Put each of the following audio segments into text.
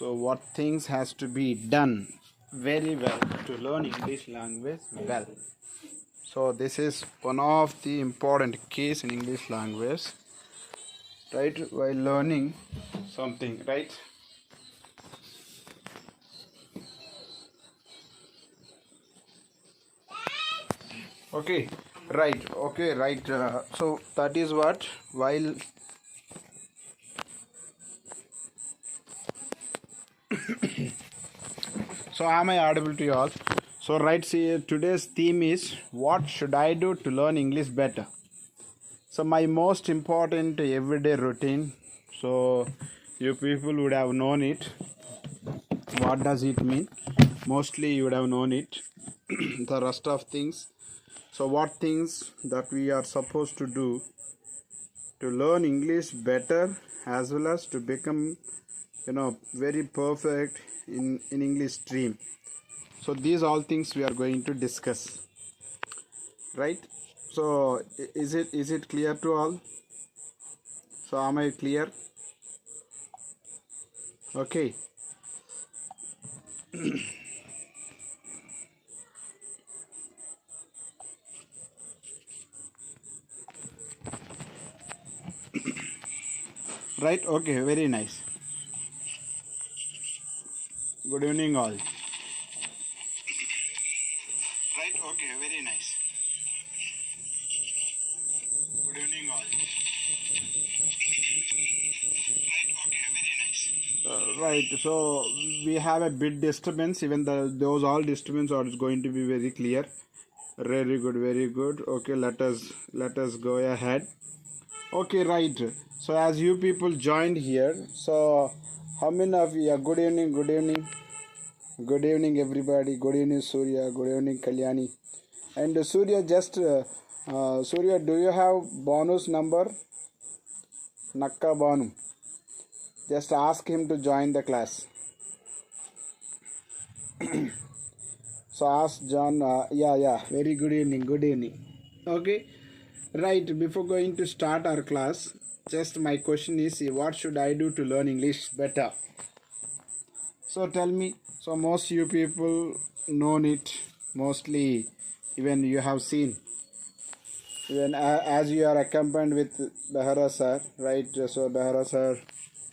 So what things has to be done very well to learn English language well. So this is one of the important keys in English language, right? While learning something, right? Okay, right. So that is what while so am I audible to you all? So right, see, today's theme is what should I do to learn English better? So my most important everyday routine. So you people would have known it. What does it mean? Mostly you would have known it. The rest of things. So what things that we are supposed to do to learn English better as well as to become very perfect in English stream. So these all things we are going to discuss, right? So is it clear to all? So am I clear? Okay. Right, okay, very nice. Good evening all. Right, okay, very nice. Good evening all. Right, so we have a bit disturbance, even those all disturbance are going to be very clear. Very good, very good. Okay, let us go ahead. Okay, right. So as you people joined here, so how many of you? Good evening, good evening everybody. Good evening Surya. Good evening Kalyani. And Surya, just Surya, do you have bonus number? Nakka Banu. Just ask him to join the class. So ask John. Yeah. Very good evening. Good evening. Okay. Right. Before going to start our class, just my question is, what should I do to learn English better? So tell me. So most you people known it. Mostly, even you have seen. Even as you are accompanied with Behara sir, right? So Behara sir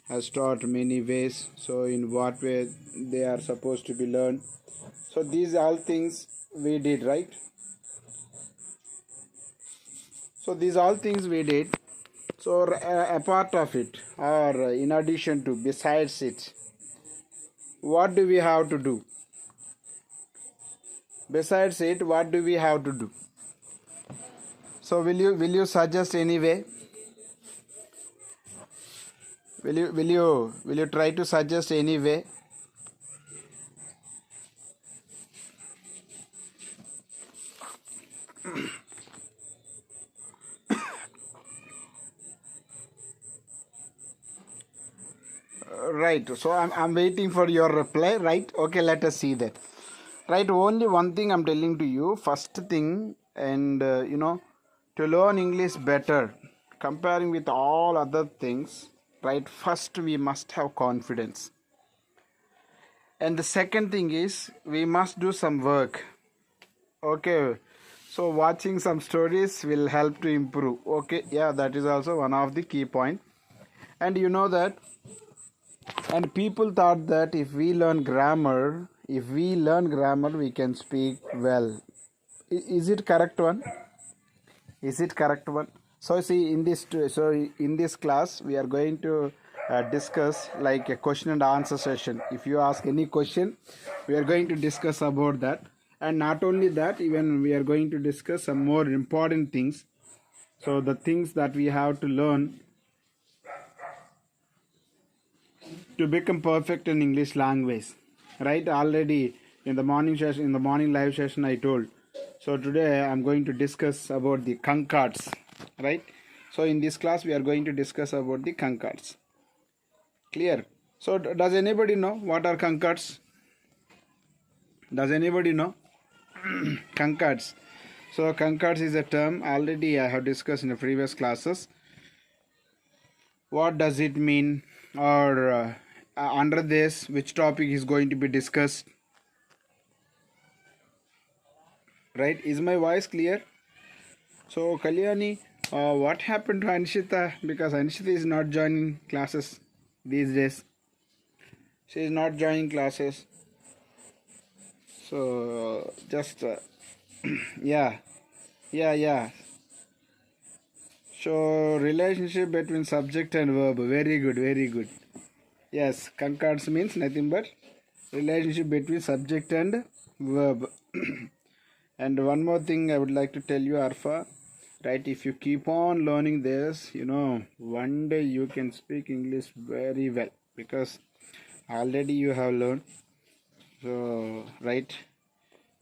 has taught many ways. So in what way they are supposed to be learned. So these all things we did, right? So these all things we did. So a part of it, or in addition to, besides it, what do we have to do? Besides it, what do we have to do? So will you suggest any way? Will you try to suggest any way? Right, so I'm waiting for your reply, right? Okay, let us see that. Right, only one thing I'm telling to you. First thing, and to learn English better, comparing with all other things, right? First, we must have confidence. And the second thing is, we must do some work. Okay, so watching some stories will help to improve. Okay, yeah, that is also one of the key point. And you know that, and people thought that if we learn grammar, we can speak well. Is it correct one? Is it correct one? So see, in this class we are going to discuss like a question and answer session. If you ask any question, we are going to discuss about that. And not only that, even we are going to discuss some more important things. So the things that we have to learn to become perfect in English language, right? Already in the morning session, in the morning live session, I told. So today I'm going to discuss about the concords, right? So in this class we are going to discuss about the concords. Clear? So does anybody know what are concords? Does anybody know? Concords. So concords is a term already I have discussed in the previous classes. What does it mean? Or under this, which topic is going to be discussed? Right? Is my voice clear? So, Kalyani, what happened to Anshita? Because Anshita is not joining classes these days. She is not joining classes. So, just, yeah. So, relationship between subject and verb. Very good, very good. Yes, concords means nothing but relationship between subject and verb. And one more thing I would like to tell you, Arfa. Right, if you keep on learning this, one day you can speak English very well, because already you have learned. So, right,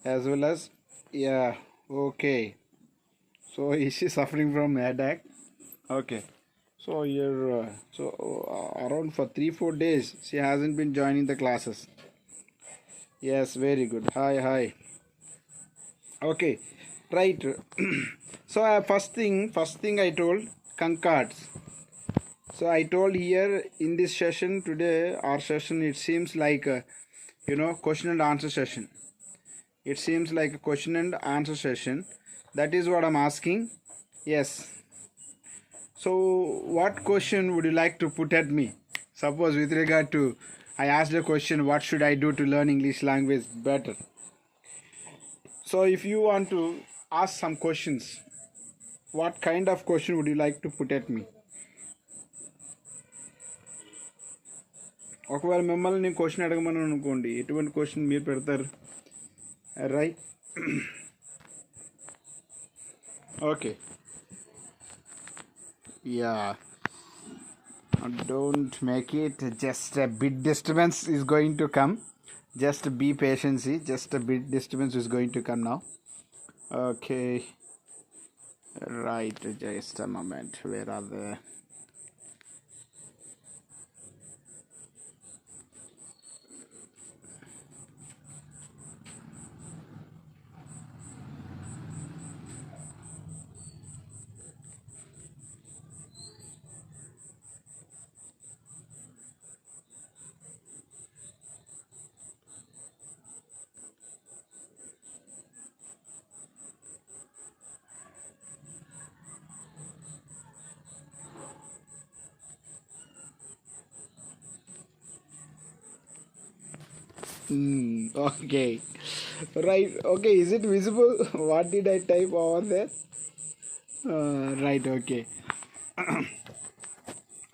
as well as, yeah, okay. So, is she suffering from headache? Okay. So, around for 3-4 days, she hasn't been joining the classes. Yes, very good. Hi. Okay, right. So first thing I told concords. So I told here in this session today, our session, it seems like question and answer session. It seems like a question and answer session. That is what I'm asking. Yes. So what question would you like to put at me? Suppose with regard to, I asked a question, what should I do to learn English language better? So if you want to ask some questions, what kind of question would you like to put at me? ఒకవేళ మిమ్మల్ని నేను question అడగమని అనుకోండి, ఎటువంటి question మీరు పెడతారు? Right. Okay, yeah, don't make it, just a bit disturbance is going to come. Just be patient, just a bit disturbance is going to come now. Okay, right, just a moment. Where are the... Okay, right. Okay, is it visible? What did I type over there? Right. Okay.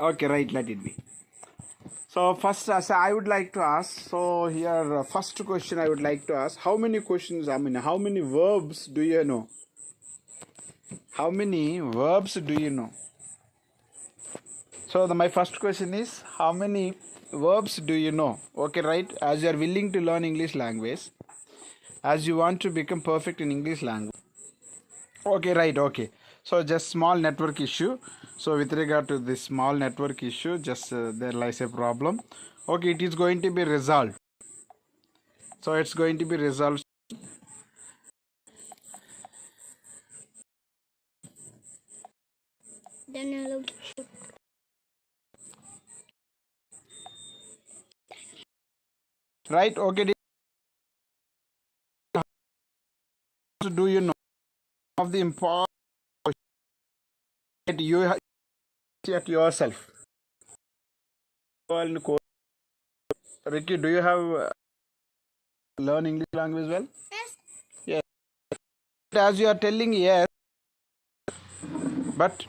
Okay, right. Let it be. So first, I would like to ask. So here, first question I would like to ask: how many questions? How many verbs do you know? How many verbs do you know? So my first question is, how many verbs do you know? Okay, right. As you are willing to learn English language, as you want to become perfect in English language. Okay, right. Okay. So just small network issue. So with regard to this small network issue, just there lies a problem. Okay, it is going to be resolved. So it's going to be resolved. Right. Okay. Do you know of the important that you have at yourself? Ricky, do you have learn English language well? Yes. As you are telling yes, but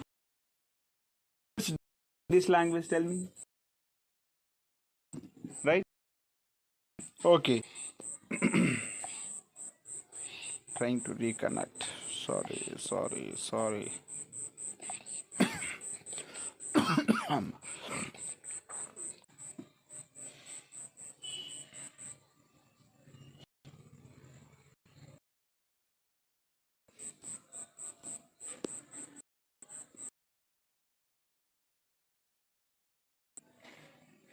this language, tell me. Right? Okay. Trying to reconnect. Sorry.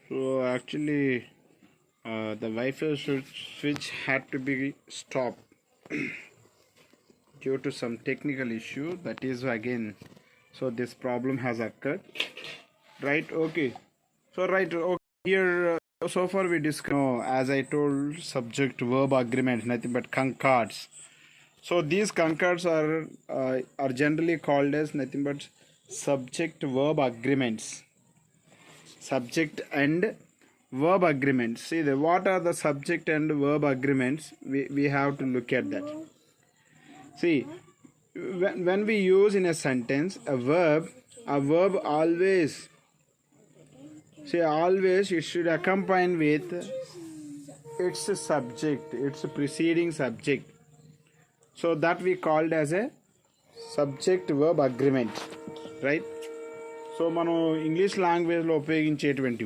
So actually, the Wi-Fi switch had to be stopped due to some technical issue. That is again, so this problem has occurred. Right? Okay. So right, okay, here So far we discussed, as I told, subject verb agreement, nothing but concords. So these concords are generally called as nothing but subject verb agreements. Subject and verb agreements. See, what are the subject and verb agreements? We have to look at that. See, when we use in a sentence a verb always, see, always it should accompany with its subject, its preceding subject. So that we called as a subject verb agreement, right? So మనం English లాంగ్వేజ్లో ఉపయోగించేటువంటి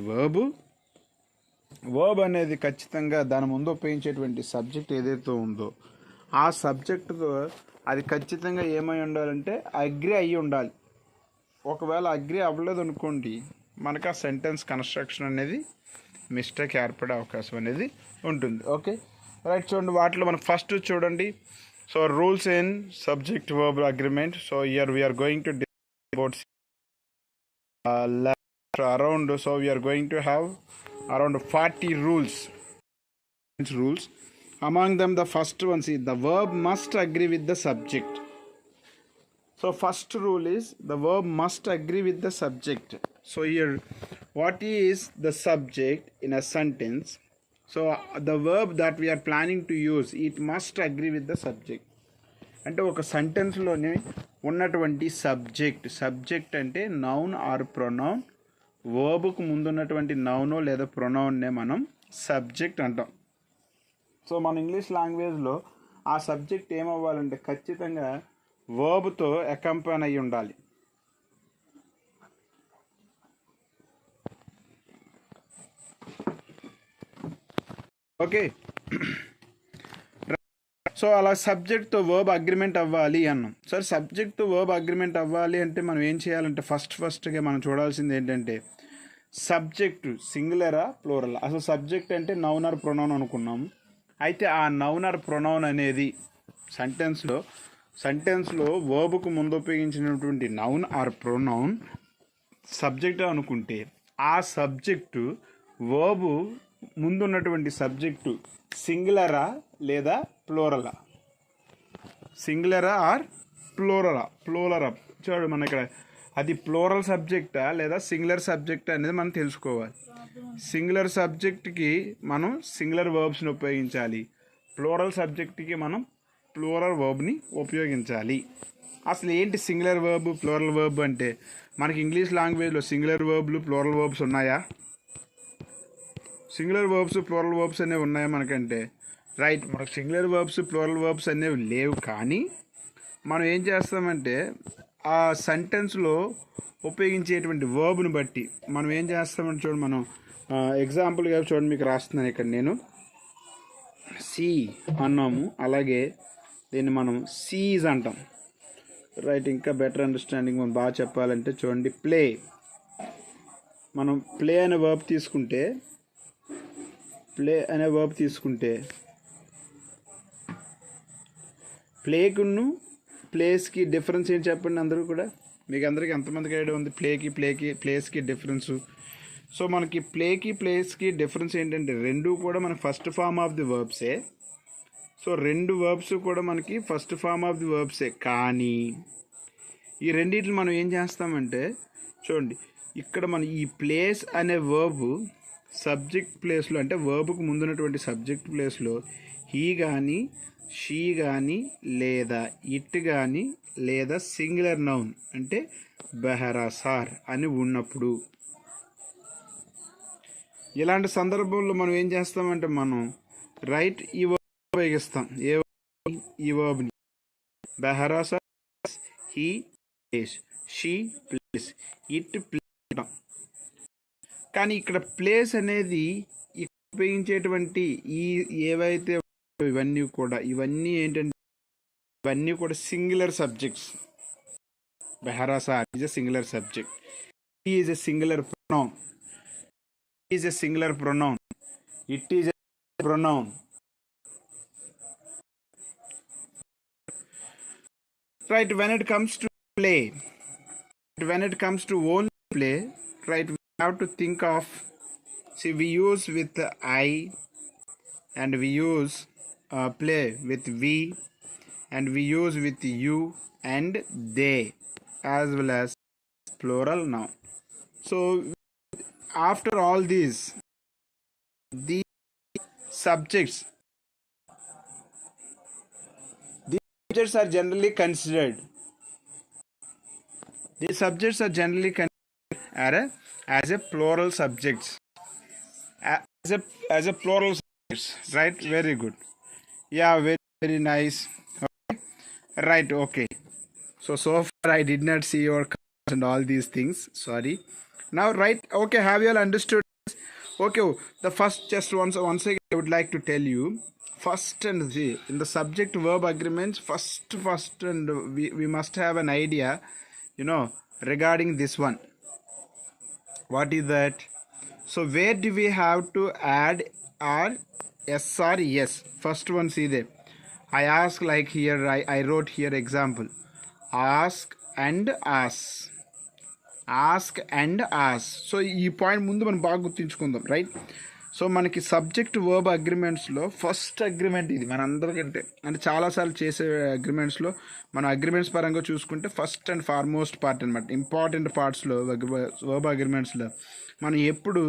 verb అనేది ఖచ్చితంగా దాని ముందు ఉపయోగించేటువంటి subject ఏదైతే ఉందో ఆ సబ్జెక్టుతో అది ఖచ్చితంగా ఏమై ఉండాలంటే అగ్రి అయ్యి ఉండాలి. ఒకవేళ అగ్రి అవ్వలేదు అనుకోండి, మనకు ఆ సెంటెన్స్ కన్స్ట్రక్షన్ అనేది మిస్టేక్ ఏర్పడే అవకాశం అనేది ఉంటుంది. Okay right. చూడండి, వాటిలో మనం ఫస్ట్ చూడండి. So rules in subject verb agreement. So here we are going to about around, so we are going to have around 40 rules. Among them, the first one, see, the verb must agree with the subject. So first rule is the verb must agree with the subject. So here, what is the subject in a sentence? So the verb that we are planning to use, it must agree with the subject. అంటే ఒక సెంటెన్స్లోనే ఉన్నటువంటి subject అంటే noun are pronoun. వర్బ్కు ముందున్నటువంటి నౌనో లేదా ప్రొనౌన్నే మనం subject అంటాం. So మన English లాంగ్వేజ్లో ఆ సబ్జెక్ట్ ఏమవ్వాలంటే ఖచ్చితంగా వర్బ్తో అకంపెనీ అయి ఉండాలి. ఓకే, సో అలా సబ్జెక్ట్తో వర్బ్ అగ్రిమెంట్ అవ్వాలి అన్నాం. సరే, సబ్జెక్ట్తో వర్బ్ అగ్రిమెంట్ అవ్వాలి అంటే మనం ఏం చేయాలంటే ఫస్ట్గా మనం చూడాల్సింది ఏంటంటే సబ్జెక్టు సింగులరా ప్లూరల్. అసలు సబ్జెక్ట్ అంటే నౌన్ ఆర్ ప్రొనౌన్ అనుకున్నాము. అయితే ఆ నౌన్ ఆర్ ప్రొనౌన్ అనేది సెంటెన్స్లో వర్బ్కు ముందు ఉపయోగించినటువంటి నౌన్ ఆర్ ప్రొనౌన్ సబ్జెక్ట్ అనుకుంటే ఆ సబ్జెక్టు వర్బ్ ముందున్నటువంటి సబ్జెక్టు సింగులరా లేదా ప్లూరలా? సింగులరా ఆర్ ప్లూరలా? చూడండి, మన ఇక్కడ అది ప్లూరల్ సబ్జెక్టా లేదా సింగులర్ సబ్జెక్టా అనేది మనం తెలుసుకోవాలి. సింగులర్ సబ్జెక్ట్కి మనం సింగులర్ వర్బ్స్ని ఉపయోగించాలి, ప్లూరల్ సబ్జెక్ట్కి మనం ప్లూరల్ వర్బ్ని ఉపయోగించాలి. అసలు ఏంటి సింగులర్ వర్బ్, ప్లూరల్ వర్బ్ అంటే? మనకి ఇంగ్లీష్ లాంగ్వేజ్లో సింగులర్ వర్బ్లు, ప్లూరల్ వర్బ్స్ ఉన్నాయా? సింగులర్ వర్బ్స్, ప్లూరల్ వర్బ్స్ అనేవి ఉన్నాయా మనకంటే? రైట్, మనకు సింగులర్ వర్బ్స్, ప్లూరల్ వర్బ్స్ అనేవి లేవు. కానీ మనం ఏం చేస్తామంటే ఆ సెంటెన్స్లో ఉపయోగించేటువంటి వర్బ్ని బట్టి మనం ఏం చేస్తామంటే చూడండి, మనం ఎగ్జాంపుల్గా చూడండి, మీకు రాస్తున్నాను ఇక్కడ నేను. సీ అన్నాము, అలాగే దీన్ని మనం సీజ్ అంటాం. రైట్, ఇంకా బెటర్ అండర్స్టాండింగ్ మనం బాగా చెప్పాలంటే చూడండి, ప్లే. మనం ప్లే అనే వర్బ్ తీసుకుంటే ప్లేకును ప్లేస్కి డిఫరెన్స్ ఏంటి చెప్పండి అందరూ కూడా. మీకు అందరికీ ఎంతమందికి ఐడియా ఉంది ప్లేస్కి డిఫరెన్సు? సో మనకి ప్లేస్కి డిఫరెన్స్ ఏంటంటే రెండు కూడా మనకి ఫస్ట్ ఫామ్ ఆఫ్ ది వర్బ్సే. సో రెండు వర్బ్స్ కూడా మనకి ఫస్ట్ ఫామ్ ఆఫ్ ది వర్బ్సే. కానీ ఈ రెండింటిని మనం ఏం చేస్తామంటే చూడండి, ఇక్కడ మనం ఈ ప్లేస్ అనే వర్బ్ సబ్జెక్ట్ ప్లేస్లో, అంటే వర్బ్కు ముందున్నటువంటి సబ్జెక్ట్ ప్లేస్లో హీ కానీ, షీ కానీ, లేదా ఇట్ కానీ, లేదా సింగులర్ నౌన్ అంటే బెహరా సార్ అని ఉన్నప్పుడు, ఇలాంటి సందర్భంలో మనం ఏం చేస్తామంటే మనం రైట్ ఈ వర్బ్ ఉపయోగిస్తాం. ఈ వర్బ్ని Behera sir, he plays, she plays, it plays. కానీ ఇక్కడ ప్లేస్ అనేది ఉపయోగించేటువంటి ఏవైతే ఇవన్నీ ఏంటంటే ఇవన్నీ కూడా singular subjects. Behera sir is a singular subject. He is a singular pronoun. Is a singular pronoun. It is a pronoun. Right, when it comes to play, when it comes to only play, right, we have to think of See, we use with I, and we use play with we, and we use with you and they, as well as plural noun. So after all these, the subjects are generally considered. These subjects are generally considered as a plural subjects. As a plural subjects, right? Very good. Yeah, very, very nice. Okay. Right, okay. So far I did not see your comments and all these things. Sorry. Now, right, okay, have you all understood? Okay, the first, just once again, I would like to tell you, first and the in the subject verb agreements, first, and we must have an idea, regarding this one. What is that? So where do we have to add our yes or yes? First one, see there. I ask, like here, I wrote here example. Ask and ask. Ask and ask. So ఈ point ముందు మనం బాగా గుర్తుంచుకుందాం, right? So మనకి subject verb అగ్రిమెంట్స్లో first agreement ఇది మనందరికంటే, అంటే చాలాసార్లు చేసే అగ్రిమెంట్స్లో మనం అగ్రిమెంట్స్ పరంగా చూసుకుంటే ఫస్ట్ అండ్ ఫార్మోస్ట్ పార్ట్ అనమాట. ఇంపార్టెంట్ పార్ట్స్లో వర్బ్ అగ్రిమెంట్స్లో మనం ఎప్పుడు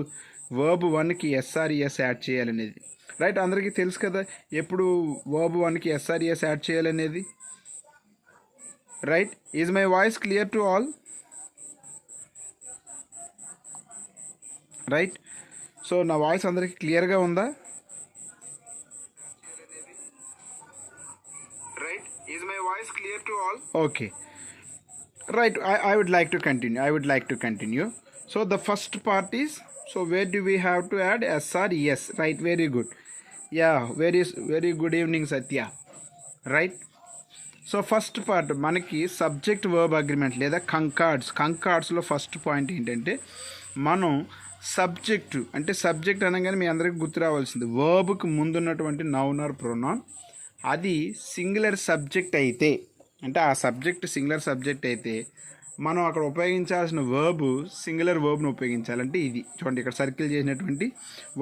వర్బ్ 1కి ఎస్ఆర్ఈఎస్ యాడ్ చేయాలనేది, రైట్? అందరికీ తెలుసు కదా ఎప్పుడు వర్బ్ 1కి ఎస్ఆర్ఈఎస్ యాడ్ చేయాలనేది, right? Is my voice clear to all? Right? So నా వాయిస్ అందరికీ క్లియర్గా ఉందా? Right? Is my voice clear to all? Okay, right. I would like to continue. So the first part is, so where do we have to add S or yes, right? Very good. Yeah, very good evening, Satya. Right? So first part మనకి subject verb agreement లేదా కంకార్డ్స్లో first point ఏంటంటే, మనం subject అంటే subject అనగానే మీ అందరికీ గుర్తు రావాల్సింది వర్బ్కి ముందున్నటువంటి నౌన్ ఆర్ ప్రొనౌన్. అది సింగులర్ సబ్జెక్ట్ అయితే, అంటే ఆ సబ్జెక్ట్ సింగులర్ సబ్జెక్ట్ అయితే మనం అక్కడ ఉపయోగించాల్సిన వర్బ్ సింగులర్ వర్బ్ను ఉపయోగించాలంటే ఇది చూడండి, ఇక్కడ సర్కిల్ చేసినటువంటి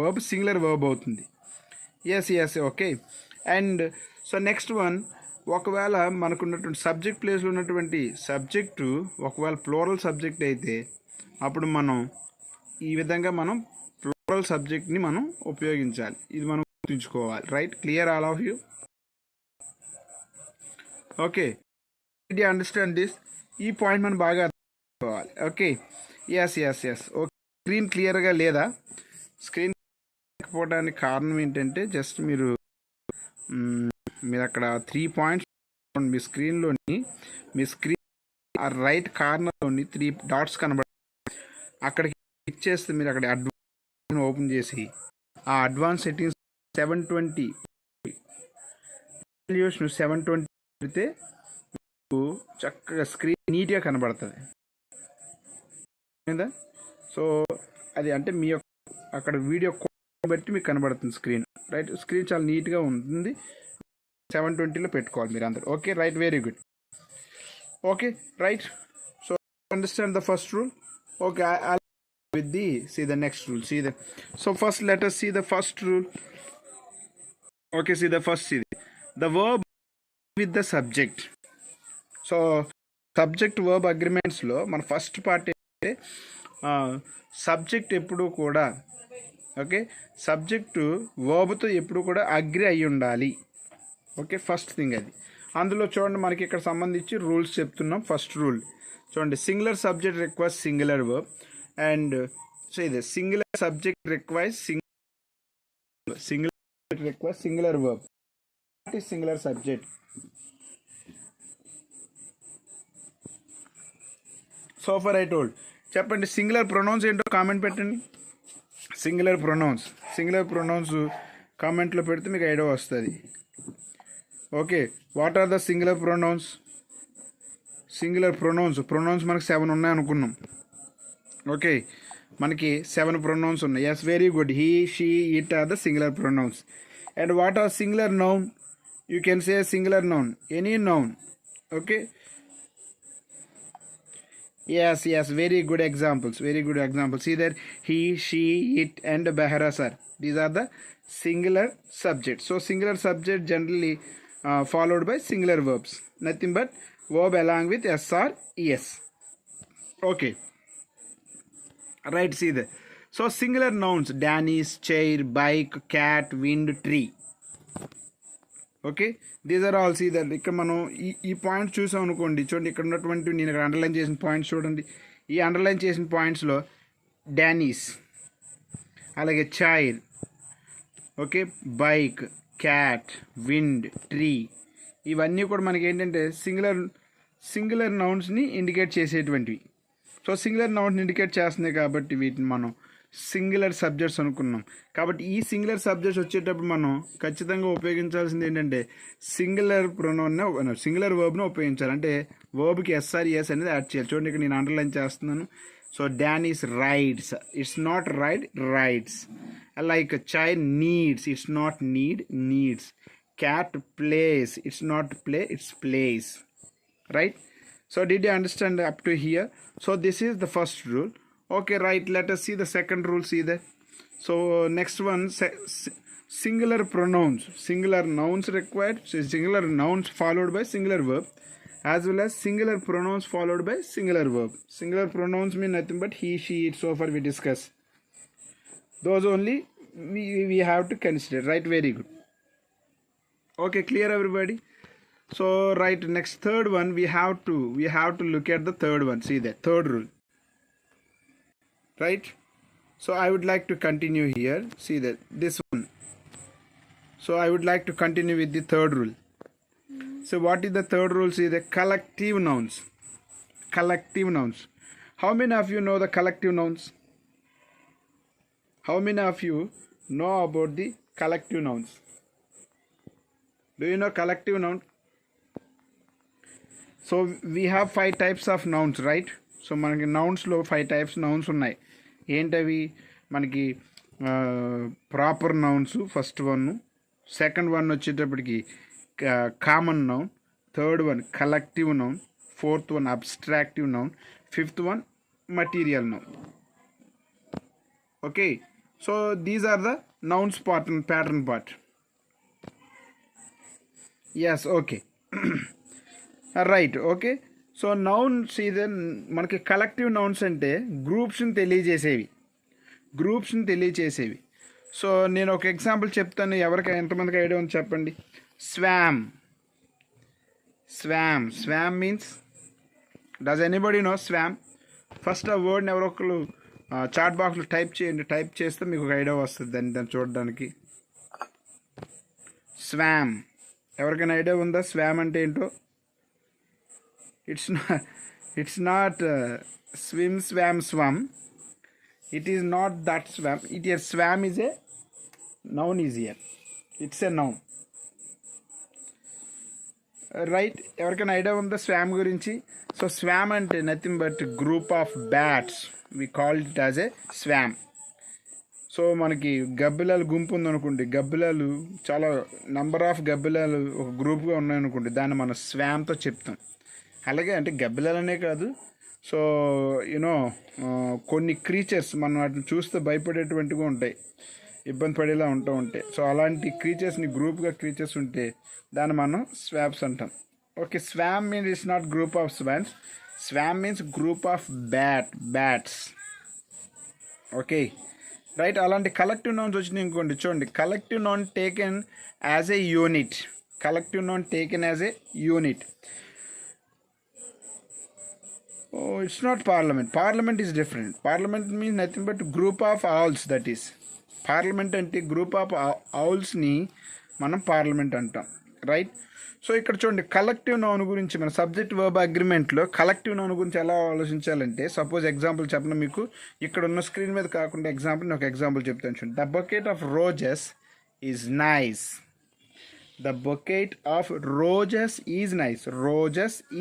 వర్బ్ సింగులర్ వర్బ్ అవుతుంది. Yes okay. And so next one, ఒకవేళ మనకున్నటువంటి సబ్జెక్ట్ ప్లేస్లో ఉన్నటువంటి సబ్జెక్టు ఒకవేళ ప్లూరల్ సబ్జెక్ట్ అయితే అప్పుడు మనం ఈ విధంగా మనం ప్లూరల్ సబ్జెక్ట్ని మనం ఉపయోగించాలి. ఇది మనం గుర్తుంచుకోవాలి, right? Clear all of you? Okay, do you understand this? ఈ పాయింట్ మనం బాగా అర్థం చేసుకోవాలి. Okay, yes okay. స్క్రీన్ క్లియర్గా లేదా? స్క్రీన్ లేకపోవడానికి కారణం ఏంటంటే జస్ట్ మీరు అక్కడ 3 పాయింట్స్ మీ స్క్రీన్ ఆ రైట్ కార్నర్లోని 3 డాట్స్ కనబడుతుంది. అక్కడికి క్లిక్ చేస్తే మీరు అక్కడ అడ్వాన్స్ ఓపెన్ చేసి ఆ అడ్వాన్స్ సెట్టింగ్స్ 720 పెడితే మీకు చక్కగా స్క్రీన్ నీట్గా కనబడుతుంది. సో అది అంటే మీ యొక్క అక్కడ వీడియో బట్టి మీకు కనబడుతుంది స్క్రీన్, రైట్? స్క్రీన్ చాలా నీట్గా ఉంటుంది. 720లో పెట్టుకోవాలి మీరు అందరు. Okay, right, very good. Okay, right. So understand the first rule. Okay, I with the see the next rule. So first let us see the first rule. Okay, see the verb with the subject. So subject verb అగ్రిమెంట్స్లో మన first part ఏంటంటే subject ఎప్పుడు కూడా, okay, subject వర్బ్తో ఎప్పుడు కూడా agri అయి ఉండాలి. Okay, first thing అది. అందులో చూడండి మనకి ఇక్కడ సంబంధించి రూల్స్ చెప్తున్నాం. ఫస్ట్ రూల్ చూడండి, singular subject requires singular verb and so ఇది singular subject requires singular verb. What is singular subject? So for I told. చెప్పండి సింగులర్ ప్రొనౌన్స్ ఏంటో కామెంట్ పెట్టండి. సింగులర్ ప్రొనౌన్స్ కామెంట్లో పెడితే మీకు ఐడియా వస్తుంది. Okay, what are the singular pronouns? Pronouns మనకి 7 ఉన్నాయి అనుకున్నాం. ఓకే, మనకి 7 ప్రొనౌన్స్ ఉన్నాయి. Yes, very good. He, she, it are the singular pronouns. And what are singular noun? You can say singular noun, any noun. Okay, Yes, very good examples. Very good examples. See that he, she, it, and Behara sir. These are the singular subjects. So singular subject generally followed by singular verbs. Nothing but verb along with s or es. Okay. Right. See that. So singular nouns: Danish, chair, bike, cat, wind, tree. Okay these are all see that ఇక్కడ మనం ఈ point చూసాం అనుకోండి. చూడండి ఇక్కడ ఉన్నటువంటి నేను ఇక్కడ అండర్లైన్ చేసిన పాయింట్స్ చూడండి. ఈ అండర్లైన్ చేసిన పాయింట్స్లో డానీస్, అలాగే chair, okay, bike, cat, wind, tree, ఇవన్నీ కూడా మనకి ఏంటంటే సింగులర్ నౌన్స్ని ఇండికేట్ చేసేటువంటివి. సో సింగులర్ నౌన్స్ ఇండికేట్ చేస్తున్నాయి కాబట్టి వీటిని మనం సింగులర్ సబ్జెక్ట్స్ అనుకున్నాం. కాబట్టి ఈ సింగులర్ సబ్జెక్ట్స్ వచ్చేటప్పుడు మనం ఖచ్చితంగా ఉపయోగించాల్సింది ఏంటంటే సింగులర్ ప్రొనౌన్ని, సింగులర్ వర్బ్ను ఉపయోగించాలి. అంటే వర్బ్కి ఎస్ఆర్ఎస్ అనేది యాడ్ చేయాలి. చూడండి ఇక్కడ నేను అండర్లైన్ చేస్తున్నాను. So Dennis rides, it's not ride, rides. Like child needs, it's not need, needs. Cat plays, it's not play, it's plays. Right? So did you understand up to here? So this is the first rule. Okay, right, let us see the second rule. See that. So next one, singular pronouns, singular nouns required. So singular nouns followed by singular verb, as well as singular pronouns followed by singular verb. Singular pronouns mean nothing but he, she, it. So far we discussed those only. We have to consider, right? Very good. Okay, clear everybody? So right, next third one, we have to look at the third one. See that third rule, right? So I would like to continue here. See that this one. So I would like to continue with the third rule. So what is the third rule? See the collective nouns. Collective nouns. How many of you know the collective nouns? How many of you know about the collective nouns? Do you know collective noun? So we have 5 types of nouns, right? So మనకి నౌన్స్లో 5 types nouns ఉన్నాయి. ఏంటవి? మనకి proper nouns first one, second one వచ్చేటప్పటికి common noun, third one collective noun, fourth one abstractive noun, fifth one material noun. Okay, so these are the nouns pattern part. Yes, okay. Right, okay. So nouns ఇది మనకి collective nouns అంటే గ్రూప్స్ని తెలియచేసేవి. So నేను ఒక example చెప్తాను. ఎవరికి ఎంతమందికి idea ఉంది చెప్పండి. Swarm means, does anybody know swarm? First ఆ వర్డ్ని ఎవరో ఒకరు చాట్ బాక్స్లో టైప్ చేయండి. టైప్ చేస్తే మీకు ఒక ఐడియా వస్తుంది దాన్ని చూడడానికి. స్వామ్, ఎవరికైనా ఐడియా ఉందా స్వామ్ అంటే ఏంటో? It's not swim, swam, swum. It is not that swam. Swam is a noun is here. It's a noun. Right? ఎవరికైనా ఐడియా ఉందా స్వామ్ గురించి? సో స్వామ్ అంటే nothing but group of bats. We call it as a swarm. So మనకి గబ్బిలాలు గుంపు ఉందనుకోండి, గబ్బిలాలు చాలా number of గబ్బిలాలు ఒక గ్రూప్గా ఉన్నాయనుకోండి, దాన్ని మనం స్వామ్తో చెప్తాం. అలాగే అంటే గబ్బిలాలనే కాదు, సో యూనో కొన్ని క్రీచర్స్ మనం వాటిని చూస్తే భయపడేటువంటిగా ఉంటాయి, ఇబ్బంది పడేలా ఉంటాయి. సో అలాంటి క్రీచర్స్ని గ్రూప్గా క్రీచర్స్ ఉంటే దాన్ని మనం స్వామ్స్ అంటాం. ఓకే, swarm means it's not group of swarms. Swarm means group of bats. Okay, right. అలాంటి కలెక్టివ్ నౌన్స్ వచ్చినాయి ఇంకోండి. చూడండి, collective noun taken as a unit. Oh, it's not parliament. Parliament is different. Parliament means nothing but group of owls, that is. Parliament అంటే group of ఔల్స్ని మనం parliament అంటాం, right? So ఇక్కడ చూడండి, collective noun గురించి మన సబ్జెక్ట్ వర్బ్ అగ్రిమెంట్లో కలెక్టివ్ నౌన్ గురించి ఎలా ఆలోచించాలంటే, suppose example చెప్పిన మీకు ఇక్కడ ఉన్న స్క్రీన్ మీద కాకుండా ఎగ్జాంపుల్ నేను ఒక ఎగ్జాంపుల్ చెప్తాను చూడండి. The bouquet of roses is nice. The bouquet of roses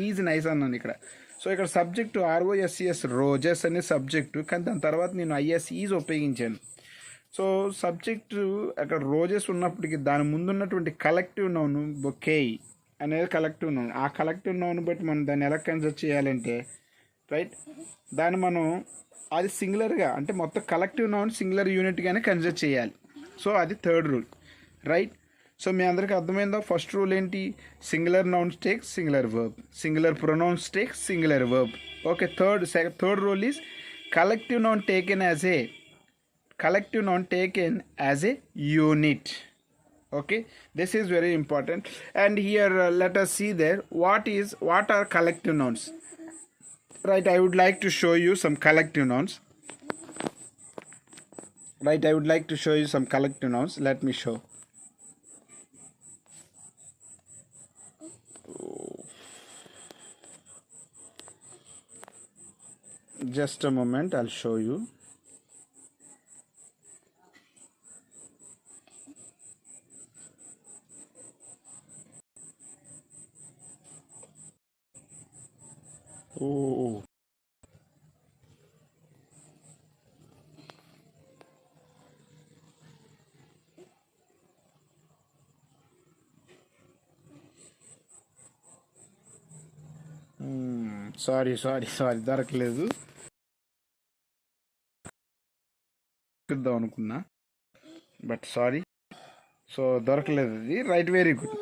is nice అన్నాను ఇక్కడ. సో ఇక్కడ సబ్జెక్టు ROSES, రోజెస్ అనే సబ్జెక్టు, కానీ దాని తర్వాత నేను ISEs ఉపయోగించాను. సో సబ్జెక్టు అక్కడ రోజెస్ ఉన్నప్పటికీ దాని ముందున్నటువంటి కలెక్టివ్ నౌన్ బొకే అనేది కలెక్టివ్ నౌన్. ఆ కలెక్టివ్ నౌన్ బట్టి మనం దాన్ని ఎలా కన్సిడర్ చేయాలంటే రైట్. దాన్ని మనం అది సింగులర్గా అంటే మొత్తం కలెక్టివ్ నౌన్ సింగులర్ యూనిట్గానే కన్సిడర్ చేయాలి. సో అది థర్డ్ రూల్, రైట్. సో మీ అందరికీ అర్థమైందా? ఫస్ట్ రూల్ ఏంటి? Singular nouns take singular verb, singular pronouns take singular verb. Okay. Third rule is collective noun taken as a unit. Okay, this is very important. And here let us see there what are collective nouns. Right, I would like to show you some collective nouns. Let me show. Just a moment, I'll show you. Oh. Sorry, దొరకలేదు. చూద్దాం అనుకున్నా, but sorry. So దొరకలేదు అది. Right, very good.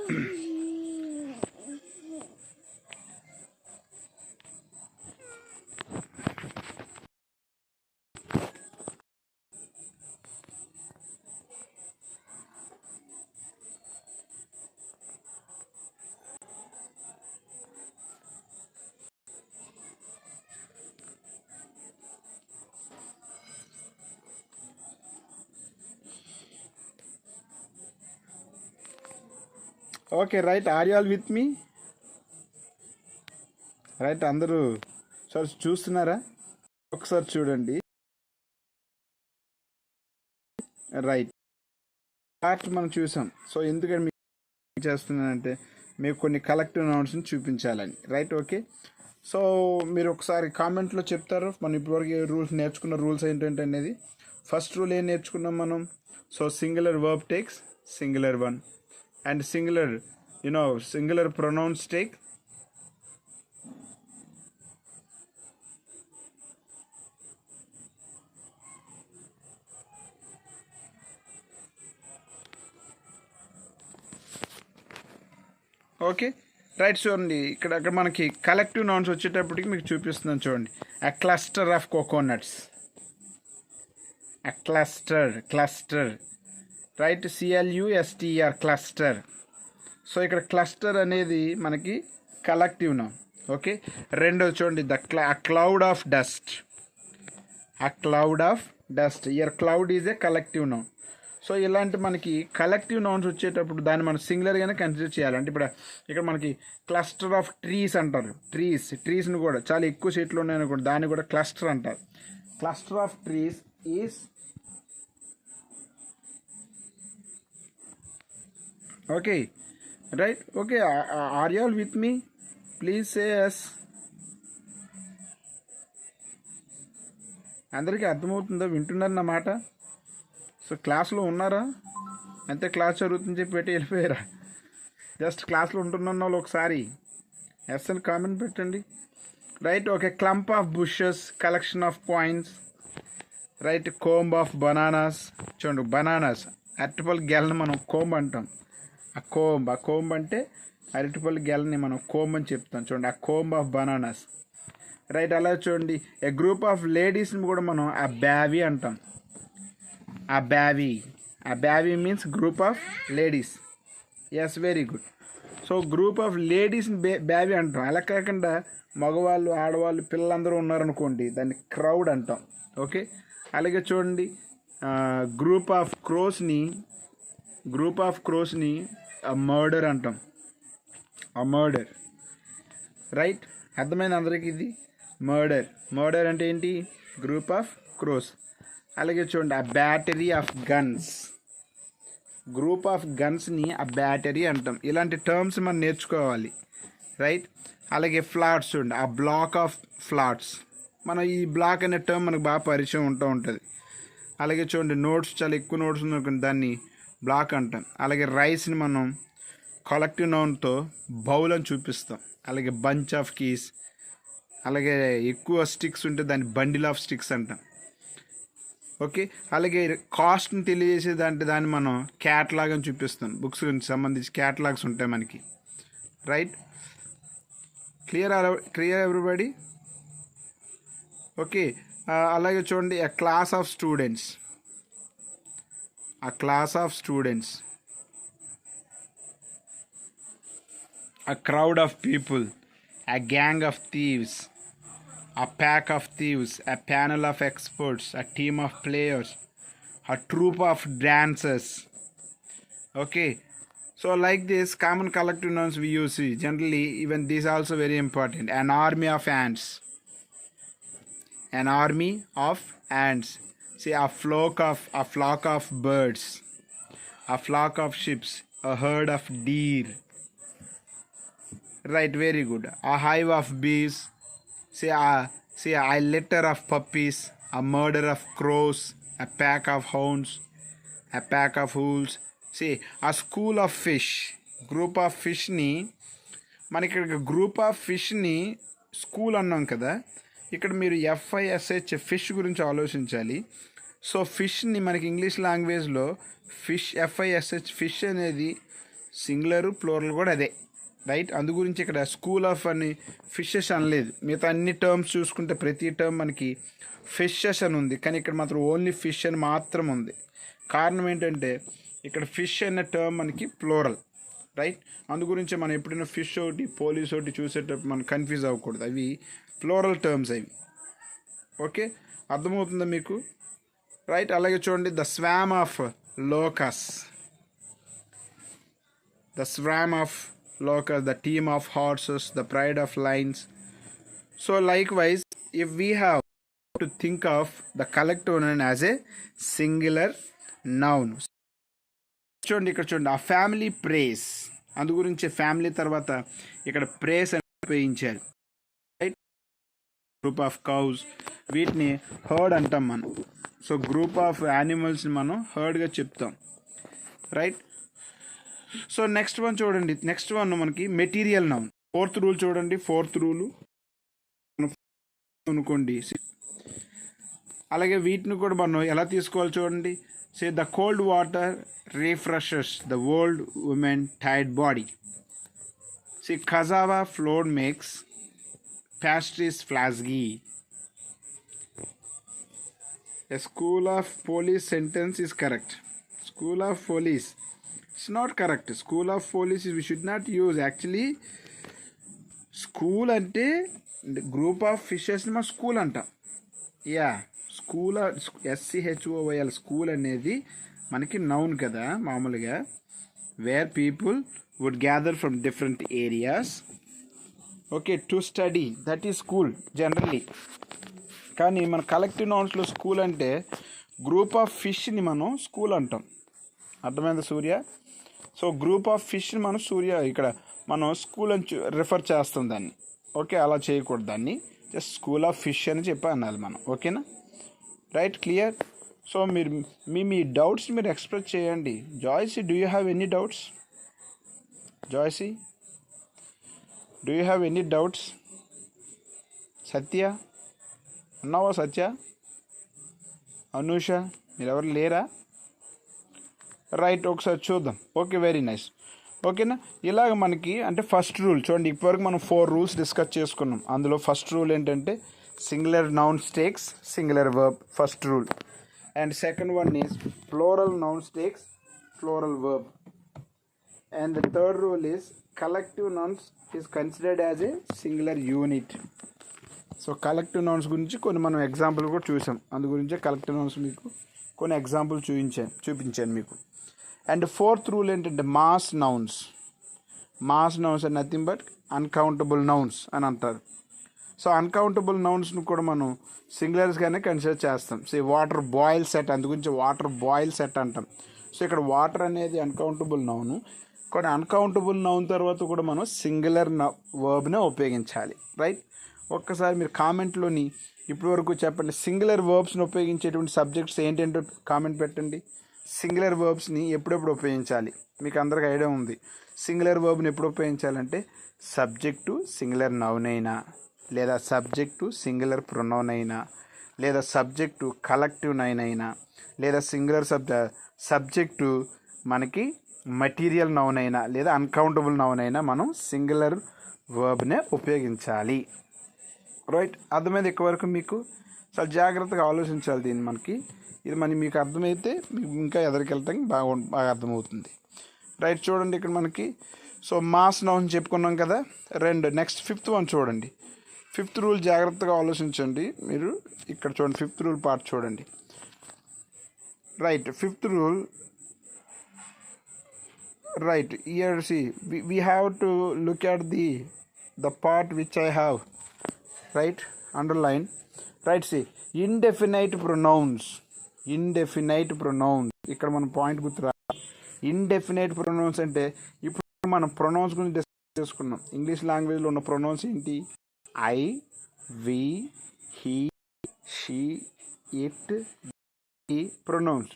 Okay, right. Are you all with me? Right, అందరూ sir చూస్తున్నారా? ఒకసారి చూడండి. Right, part మనం చూసాం. సో ఎందుకని మీకు చేస్తున్నానంటే మీకు కొన్ని కలెక్టివ్ నౌన్స్ని చూపించాలని. Right, okay. సో మీరు ఒకసారి కామెంట్లో చెప్తారు మనం ఇప్పటివరకు నేర్చుకున్న రూల్స్ ఏంటంటే అనేది. ఫస్ట్ రూల్ ఏం నేర్చుకున్నాం మనం? So singular verb takes singular one, and singular pronouns take okay. Right, చూడండి ఇక్కడ మనకి కలెక్టివ్ నౌన్స్ వచ్చేటప్పటికి మీకు చూపిస్తున్నాను చూడండి. a cluster of coconuts, a cluster, right, CLUSTR, cluster. So ఇక్కడ క్లస్టర్ అనేది మనకి కలెక్టివ్ నౌన్. ఓకే. రెండోది చూడండి, cloud of dust, year cloud is a collective noun. So ఇలాంటి మనకి కలెక్టివ్ నౌన్స్ వచ్చేటప్పుడు దాన్ని మనం సింగులర్గానే కన్సిడర్ చేయాలంటే ఇప్పుడు ఇక్కడ మనకి క్లస్టర్ ఆఫ్ ట్రీస్ అంటారు. ట్రీస్ని కూడా చాలా ఎక్కువ చెట్లు ఉన్నాయనుకోండి, దాన్ని కూడా క్లస్టర్ అంటారు. Cluster of trees is okay. Right, okay. Are you all with me? Please say yes. అందరికీ అర్థమవుతుందా? వింటున్నారు నా మాట? సో క్లాస్లో ఉన్నారా? అంతే, క్లాస్ జరుగుతుందని చెప్పి పెట్టి వెళ్ళిపోయారా? జస్ట్ క్లాస్లో ఉంటున్న వాళ్ళు ఒకసారి ఎస్ అని కామెంట్ పెట్టండి. Right, okay. Clump of bushes, collection of points. Right, comb of bananas. చూడండి, బనానాస్ అరటిపళ్ళు గెలని మనం కోంబ్ అంటాం. ఆ కోంబ్ అంటే అరటిపళ్ళు గెలని మనం కోంబ్ అని చెప్తాం. చూడండి, ఆ కోంబ్ ఆఫ్ బనానాస్. రైట్, అలా చూడండి. ఏ గ్రూప్ ఆఫ్ లేడీస్ని కూడా మనం ఆ బ్యావీ అంటాం. A bevy means group of ladies. Yes, very good. So group of లేడీస్ని బ్యావీ అంటాం. అలా కాకుండా మగవాళ్ళు, ఆడవాళ్ళు, పిల్లలందరూ ఉన్నారనుకోండి, దాన్ని క్రౌడ్ అంటాం. ఓకే. అలాగే చూడండి, గ్రూప్ ఆఫ్ క్రోస్ని మర్డర్ అంటాం. మర్డర్. రైట్, అర్థమైంది అందరికి? ఇది మర్డర్ అంటే ఏంటి? Group of crows. అలాగే చూడండి, a battery of guns, group of గన్స్ని ఆ బ్యాటరీ అంటాం. ఇలాంటి టర్మ్స్ మనం నేర్చుకోవాలి. రైట్, అలాగే ఫ్లాట్స్ చూడండి, ఆ బ్లాక్ ఆఫ్ ఫ్లాట్స్. మనం ఈ బ్లాక్ అనే టర్మ్ మనకు బాగా పరిచయం ఉంటుంది. అలాగే చూడండి, నోట్స్, చాలా ఎక్కువ నోట్స్ ఉన్నాయి, దాన్ని బ్లాక్ అంటాం. అలాగే రైస్ని మనం కలెక్టివ్ నౌన్తో బౌల్ అని చూపిస్తాం. అలాగే బంచ్ ఆఫ్ కీస్, అలాగే ఎక్కువ స్టిక్స్ ఉంటే దాన్ని బండిల్ ఆఫ్ స్టిక్స్ అంటాం. ఓకే, అలాగే కాస్ట్ని తెలియజేసేది అంటే దాన్ని మనం క్యాట్లాగ్ అని చూపిస్తాం. బుక్స్ గురించి సంబంధించి క్యాట్లాగ్స్ ఉంటాయి మనకి, రైట్? Clear everybody? ఓకే, అలాగే చూడండి, a class of students, a crowd of people, a gang of thieves, a pack of thieves, a panel of experts, a team of players, a troupe of dancers. Okay, so like this common collective nouns we use generally. Even these also very important. An army of ants, say a flock of birds, a flock of ships, a herd of deer. Right, very good. A hive of bees, say a litter of puppies, a murder of crows, a pack of hounds, a pack of wolves. See, a school of fish, group of fish ni మనకి ఇక్కడ group of ఫిష్ని school అన్నాం కదా. ఇక్కడ మీరు FISH fish గురించి ఆలోచించాలి. So ఫిష్ని మనకి English లాంగ్వేజ్లో ఫిష్, FISH ఫిష్ అనేది సింగులర్, ప్లూరల్ కూడా అదే, రైట్? అందు గురించి ఇక్కడ స్కూల్ ఆఫ్ అని ఫిషెస్ అనలేదు. మిగతా అన్ని టర్మ్స్ చూసుకుంటే ప్రతి టర్మ్ మనకి ఫిషెస్ అని ఉంది, కానీ ఇక్కడ మాత్రం ఓన్లీ ఫిష్ అని మాత్రం ఉంది. కారణం ఏంటంటే ఇక్కడ ఫిష్ అనే టర్మ్ మనకి ప్లూరల్, రైట్? అందు గురించి మనం ఎప్పుడైనా ఫిష్ ఒకటి, పోలీస్ ఒకటి చూసేటప్పుడు మనం కన్ఫ్యూజ్ అవ్వకూడదు. అవి ప్లూరల్ టర్మ్స్ అవి. ఓకే, అర్థమవుతుందా మీకు? రైట్, అలాగే చూడండి, the swarm of locus, the team of horses, the pride of lions. So likewise, if we have to think of the collective noun as a singular noun. చూడండి, ఇక్కడ చూడండి, ఆ family praise. అందు గురించి ఫ్యామిలీ తర్వాత ఇక్కడ ప్రేస్ అని ఉపయోగించారు, రైట్? గ్రూప్ ఆఫ్ కౌస్, వీటిని హర్డ్ అంటాం మనం. సో గ్రూప్ ఆఫ్ యానిమల్స్ని మనం హర్డ్గా చెప్తాం, రైట్? సో నెక్స్ట్ వన్ చూడండి, నెక్స్ట్ వన్ మనకి మెటీరియల్ నౌన్. ఫోర్త్ రూల్ చూడండి, ఫోర్త్ రూలు అనుకోండి. అలాగే వీటిని కూడా మనం ఎలా తీసుకోవాలి చూడండి. Say the cold water refreshes the old women tired body. Say cassava flour makes pastries flasky. A school of police sentence is correct. School of police, it's not correct. School of police we should not use. Actually school అంటే group of ఫిషెస్ని మనం school అంటాం. Yeah, school, SCHOOL, school అనేది మనకి noun కదా మామూలుగా. Where people would gather from different areas, okay, to study, that is school generally. కానీ మన collective నౌన్స్లో స్కూల్ అంటే గ్రూప్ ఆఫ్ ఫిష్ని మనం స్కూల్ అంటాం. అర్థమైంది సూర్య? సో గ్రూప్ ఆఫ్ ఫిష్ని మనం ఇక్కడ మనం స్కూల్ అని రిఫర్ చేస్తాం దాన్ని. ఓకే, అలా చేయకూడదు, దాన్ని జస్ట్ స్కూల్ ఆఫ్ ఫిష్ అని చెప్పి అనాలి మనం. ఓకేనా? Right, clear? సో మీరు మీ డౌట్స్ మీరు ఎక్స్ప్రెస్ చేయండి. Joicy, do you have any doubts? Joicy, do you have any doubts? Satya అన్నావా? సత్య, అనూష, మీరెవరు లేరా? రైట్, ఒకసారి చూద్దాం. Okay, very nice. ఓకేనా? ఇలాగ మనకి అంటే ఫస్ట్ రూల్ చూడండి, ఇప్పటివరకు మనం 4 రూల్స్ డిస్కస్ చేసుకున్నాం. అందులో ఫస్ట్ రూల్ ఏంటంటే singular nouns takes singular verb, first rule. And second one is plural nouns takes plural verb. And the third rule is collective nouns is considered as a singular unit. So collective nouns గురించి కొన్ని మనం example కూడా చూసాం. అందు గురించే collective nouns మీకు కొన్ని example చూపించాను మీకు. అండ్ ఫోర్త్ రూల్ ఏంటంటే mass nouns are nothing but uncountable nouns అని అంటారు. సో అన్కౌంటబుల్ నౌన్స్ను కూడా మనం సింగులర్స్గానే కన్సిడర్ చేస్తాం. సో వాటర్ బాయిల్ సెట్, అందు గురించి వాటర్ బాయిల్ సెట్ అంటాం. సో ఇక్కడ వాటర్ అనేది అన్కౌంటబుల్ నౌను, కానీ అన్కౌంటబుల్ నౌన్ తర్వాత కూడా మనం సింగులర్ వర్బ్నే ఉపయోగించాలి, రైట్? ఒక్కసారి మీరు కామెంట్లోని ఇప్పటివరకు చెప్పండి, సింగులర్ వర్బ్స్ని ఉపయోగించేటువంటి సబ్జెక్ట్స్ ఏంటంటో కామెంట్ పెట్టండి. సింగులర్ వర్బ్స్ని ఎప్పుడెప్పుడు ఉపయోగించాలి మీకు అందరికి ఐడియా ఉంది. సింగులర్ వర్బ్ని ఎప్పుడు ఉపయోగించాలంటే సబ్జెక్టు సింగులర్ నౌన్ అయినా, లేదా సబ్జెక్టు సింగులర్ ప్రొనౌన్ అయినా, లేదా సబ్జెక్టు కలెక్టివ్ నౌన్ అయినా, లేదా సింగులర్ సబ్జెక్టు మనకి మటీరియల్ నౌన్ అయినా, లేదా అన్కౌంటబుల్ నౌన్ అయినా మనం సింగులర్ వర్బ్నే ఉపయోగించాలి. రైట్, అర్థమైంది ఇక్కడ వరకు మీకు? చాలా జాగ్రత్తగా ఆలోచించాలి దీన్ని. ఇది మీకు అర్థమైతే మీకు ఇంకా ఎదరికెళ్ళటానికి బాగా అర్థమవుతుంది. రైట్, చూడండి ఇక్కడ మనకి సో మాస్ నౌన్ చెప్పుకున్నాం కదా. నెక్స్ట్ 5th వన్ చూడండి. 5th రూల్ జాగ్రత్తగా ఆలోచించండి మీరు. ఇక్కడ చూడండి, 5th రూల్ పార్ట్ చూడండి. Right, 5th rule. Right, here see we have to look at the part which I have underline. Right, see indefinite pronouns. ఇక్కడ మనం పాయింట్ గుర్తురా. ఇండెఫినైట్ ప్రొనౌన్స్ అంటే ఇప్పుడు మనం ప్రొనౌన్స్ గురించి డిస్కస్ చేసుకున్నాం. ఇంగ్లీష్ లాంగ్వేజ్లో ఉన్న ప్రొనౌన్స్ ఏంటి? I, we, he, she, it, ఈ ప్రొనౌన్స్.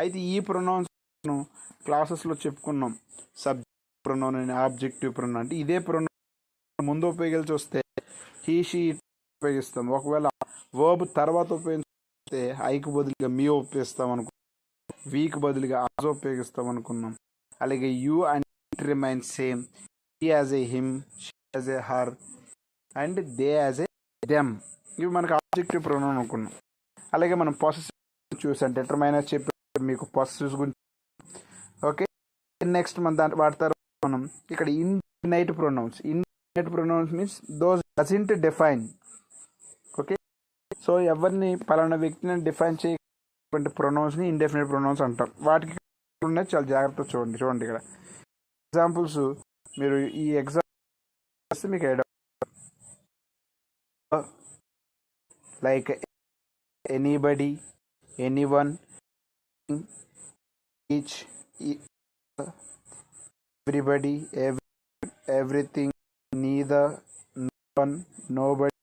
అయితే ఈ ప్రొనౌన్స్ క్లాసెస్లో చెప్పుకున్నాం. సబ్జెక్ట్ ప్రొనౌన్ అని, ఆబ్జెక్టివ్ ప్రొనౌన్ అంటే ఇదే ప్రొనౌన్ ముందు ఉపయోగించి వస్తే హీ, షీ, ఇట్ ఉపయోగిస్తాం. ఒకవేళ వర్బ్ తర్వాత ఉపయోగిస్తే ఐకి బదులుగా మీ ఉపయోగిస్తాం అనుకున్నాం, వీకి బదులుగా ఆజ్ ఉపయోగిస్తాం అనుకున్నాం. అలాగే you and it remain same. He as a him, she as a her and they as a them. ఇవి మనకు ఆబ్జెక్టివ్ ప్రొనౌన్ అనుకున్నాం. అలాగే మనం పొసెసివ్ చూసాం, డిటర్మైనర్ చెప్పి మీకు పొసెసివ్స్ గురించి. ఓకే, నెక్స్ట్ మన వాడతారు మనం ఇక్కడ indefinite pronouns. Indefinite pronouns means those doesn't define. Okay, so ఎవరిని పలానా వ్యక్తిని డిఫైన్ చేయటువంటి ప్రొనౌన్స్ని ఇండెఫినైట్ ప్రొనౌన్స్ అంటాం. వాటికి ఉన్నాయి, చాలా జాగ్రత్తగా చూడండి ఇక్కడ ఎగ్జాంపుల్స్. మీరు ఈ ఎగ్జాంపుల్స్ మీకు idea like anybody, anyone, each, everybody, everything, neither, none, nobody,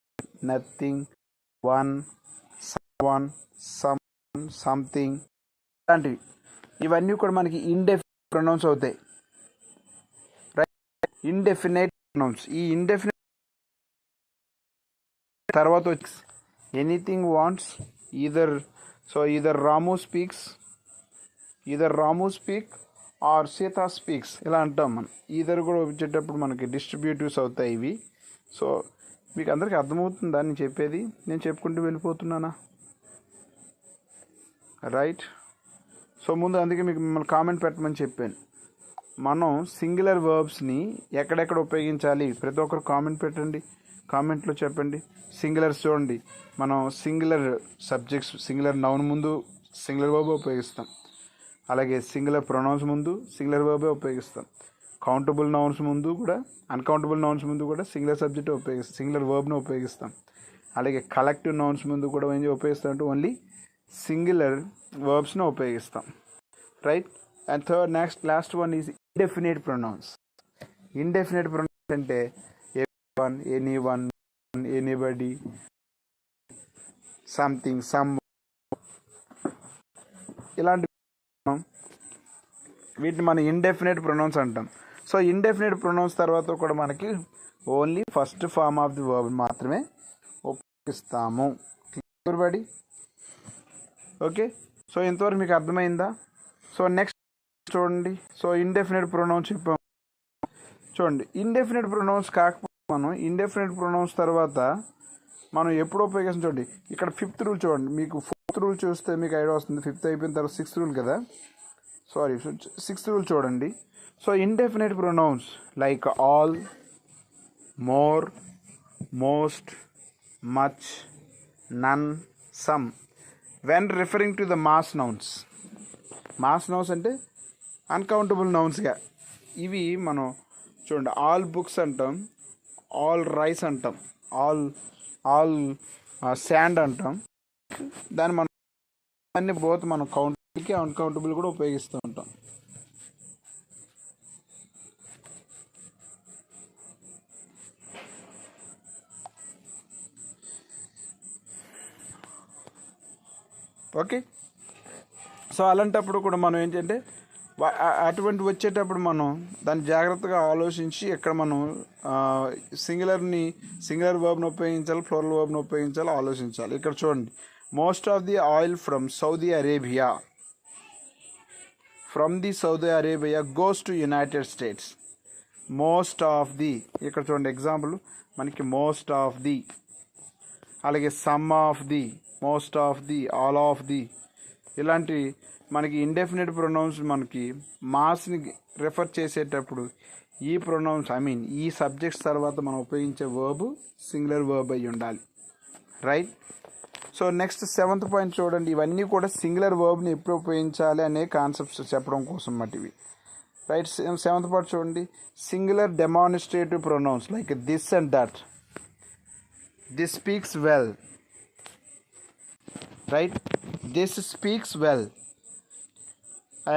nothing, one, someone, something లాంటివి. ఇవన్నీ కూడా మనకి ఇండెఫినైట్ ప్రొనౌన్స్ అవుతాయి. Right, indefinite pronouns. ఈ ఇండెఫినైట్ తర్వాత వచ్చి anything wants, either Ramu speaks or Sita speaks ఇలా అంటాం మనం. ఈదర్ కూడా వచ్చేటప్పుడు మనకి డిస్ట్రిబ్యూటివ్స్ అవుతాయి ఇవి. సో మీకు అందరికీ అర్థమవుతుందా నేను చెప్పేది? నేను చెప్పుకుంటూ వెళ్ళిపోతున్నానా? రైట్, సో ముందు అందుకే మీకు మిమ్మల్ని కామెంట్ పెట్టమని చెప్పాను. మనం సింగులర్ వర్బ్స్ని ఎక్కడెక్కడ ఉపయోగించాలి ప్రతి ఒక్కరు కామెంట్ పెట్టండి. కామెంట్లో చెప్పండి. సింగులర్స్ చూడండి, మనం సింగులర్ సబ్జెక్ట్స్, సింగులర్ నౌన్ ముందు సింగులర్ వర్బ్ ఉపయోగిస్తాం. అలాగే సింగులర్ ప్రొనౌన్స్ ముందు సింగులర్ వర్బే ఉపయోగిస్తాం. కౌంటబుల్ నౌన్స్ ముందు కూడా, అన్కౌంటబుల్ నౌన్స్ ముందు కూడా సింగులర్ సబ్జెక్ట్ ఉపయోగిస్తాం, సింగులర్ వర్బ్ను ఉపయోగిస్తాం. అలాగే కలెక్టివ్ నౌన్స్ ముందు కూడా ఏం ఉపయోగిస్తాం అంటే ఓన్లీ సింగులర్ వర్బ్స్ను ఉపయోగిస్తాం. Right, and last one is indefinite pronouns. Indefinite pronouns అంటే everyone, anyone, anybody, something, some ఇలాంటి వీటిని మనం ఇండెఫినైట్ ప్రొనౌన్స్ అంటాం. సో ఇండెఫినైట్ ప్రొనౌన్స్ తర్వాత కూడా మనకి only first form of the verb మాత్రమే ఉపయోగిస్తాము. ఎవరిబడి ఓకే, సో ఇంతవరకు మీకు అర్థమైందా? సో నెక్స్ట్ చూడండి. సో ఇండెఫినైట్ ప్రొనౌన్స్ చెప్పాము. చూడండి, ఇండెఫినైట్ ప్రొనౌన్స్ కాకపోతే మనం ఇండెఫినైట్ ప్రొనౌన్స్ తర్వాత మనం ఎప్పుడు ఉపయోగిస్తాం చూడండి. ఇక్కడ 5th రూల్ చూడండి. మీకు 4th రూల్ చూస్తే మీకు ఐడియా వస్తుంది. 5th అయిపోయిన తర్వాత 6th రూల్ కదా, 6th రూల్ చూడండి. So indefinite pronouns like all, more, most, much, none, some when referring to the mass nouns. Mass nouns అంటే అన్కౌంటబుల్ నౌన్స్గా. ఇవి మనం చూడండి, ఆల్ బుక్స్ అంటాం, ఆల్ రైస్ అంటాం, ఆల్ శాండ్ అంటాం. దాన్ని మనం అన్ని బోత్ మనం కౌంటబుల్కి అన్కౌంటబుల్ కూడా ఉపయోగిస్తూ ఉంటాం. ఓకే, సో అలాంటప్పుడు కూడా మనం ఏంటంటే అటువంటి వచ్చేటప్పుడు మనం దాన్ని జాగ్రత్తగా ఆలోచించి ఇక్కడ మనం సింగులర్ వర్బ్ని ఉపయోగించాలి, ప్లూరల్ వర్బ్ని ఉపయోగించాలి, ఆలోచించాలి. ఇక్కడ చూడండి, most of the oil from Saudi Arabia goes to United states. Most of the, ఇక్కడ చూడండి ఎగ్జాంపుల్ మనకి మోస్ట్ ఆఫ్ ది, అలాగే some of the, most of the, all of the, ఇలాంటి మనకి ఇండెఫినిట్ ప్రొనౌన్స్ మనకి మాస్ని రెఫర్ చేసేటప్పుడు ఈ ప్రొనౌన్స్ ఈ సబ్జెక్ట్స్ తర్వాత మనం ఉపయోగించే వర్బ్ సింగులర్ వర్బ్ అయి ఉండాలి. Right. So next 7th point చూడండి, ఇవన్నీ కూడా సింగులర్ వర్బ్ని ఎప్పుడు ఉపయోగించాలి అనే కాన్సెప్ట్స్ చెప్పడం కోసం మటివి. రైట్. 7th పాయింట్ చూడండి, singular demonstrative pronouns like this and that. This speaks well. Right. This speaks well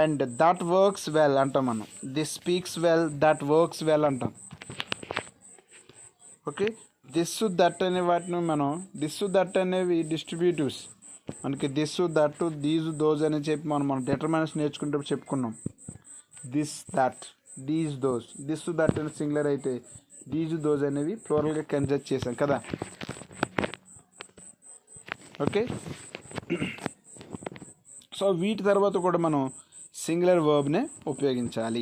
and that works well అంటాం మనం. This speaks well, that works well అంటాం. ఓకే. దిస్ దట్ అనే వాటిని మనం that అనేవి డిస్ట్రిబ్యూటివ్స్. మనకి this that, these those అని చెప్పి మనం డెటర్మినెంట్స్ నేర్చుకుంటే చెప్పుకున్నాం. This that, these those. This that అనే సింగులర్ అయితే దీస్ దోస్ అనేవి ప్లూరల్గా కన్సిడర్ చేశాం కదా. ఓకే. సో వీటి తర్వాత కూడా మనం సింగులర్ వర్బ్నే ఉపయోగించాలి.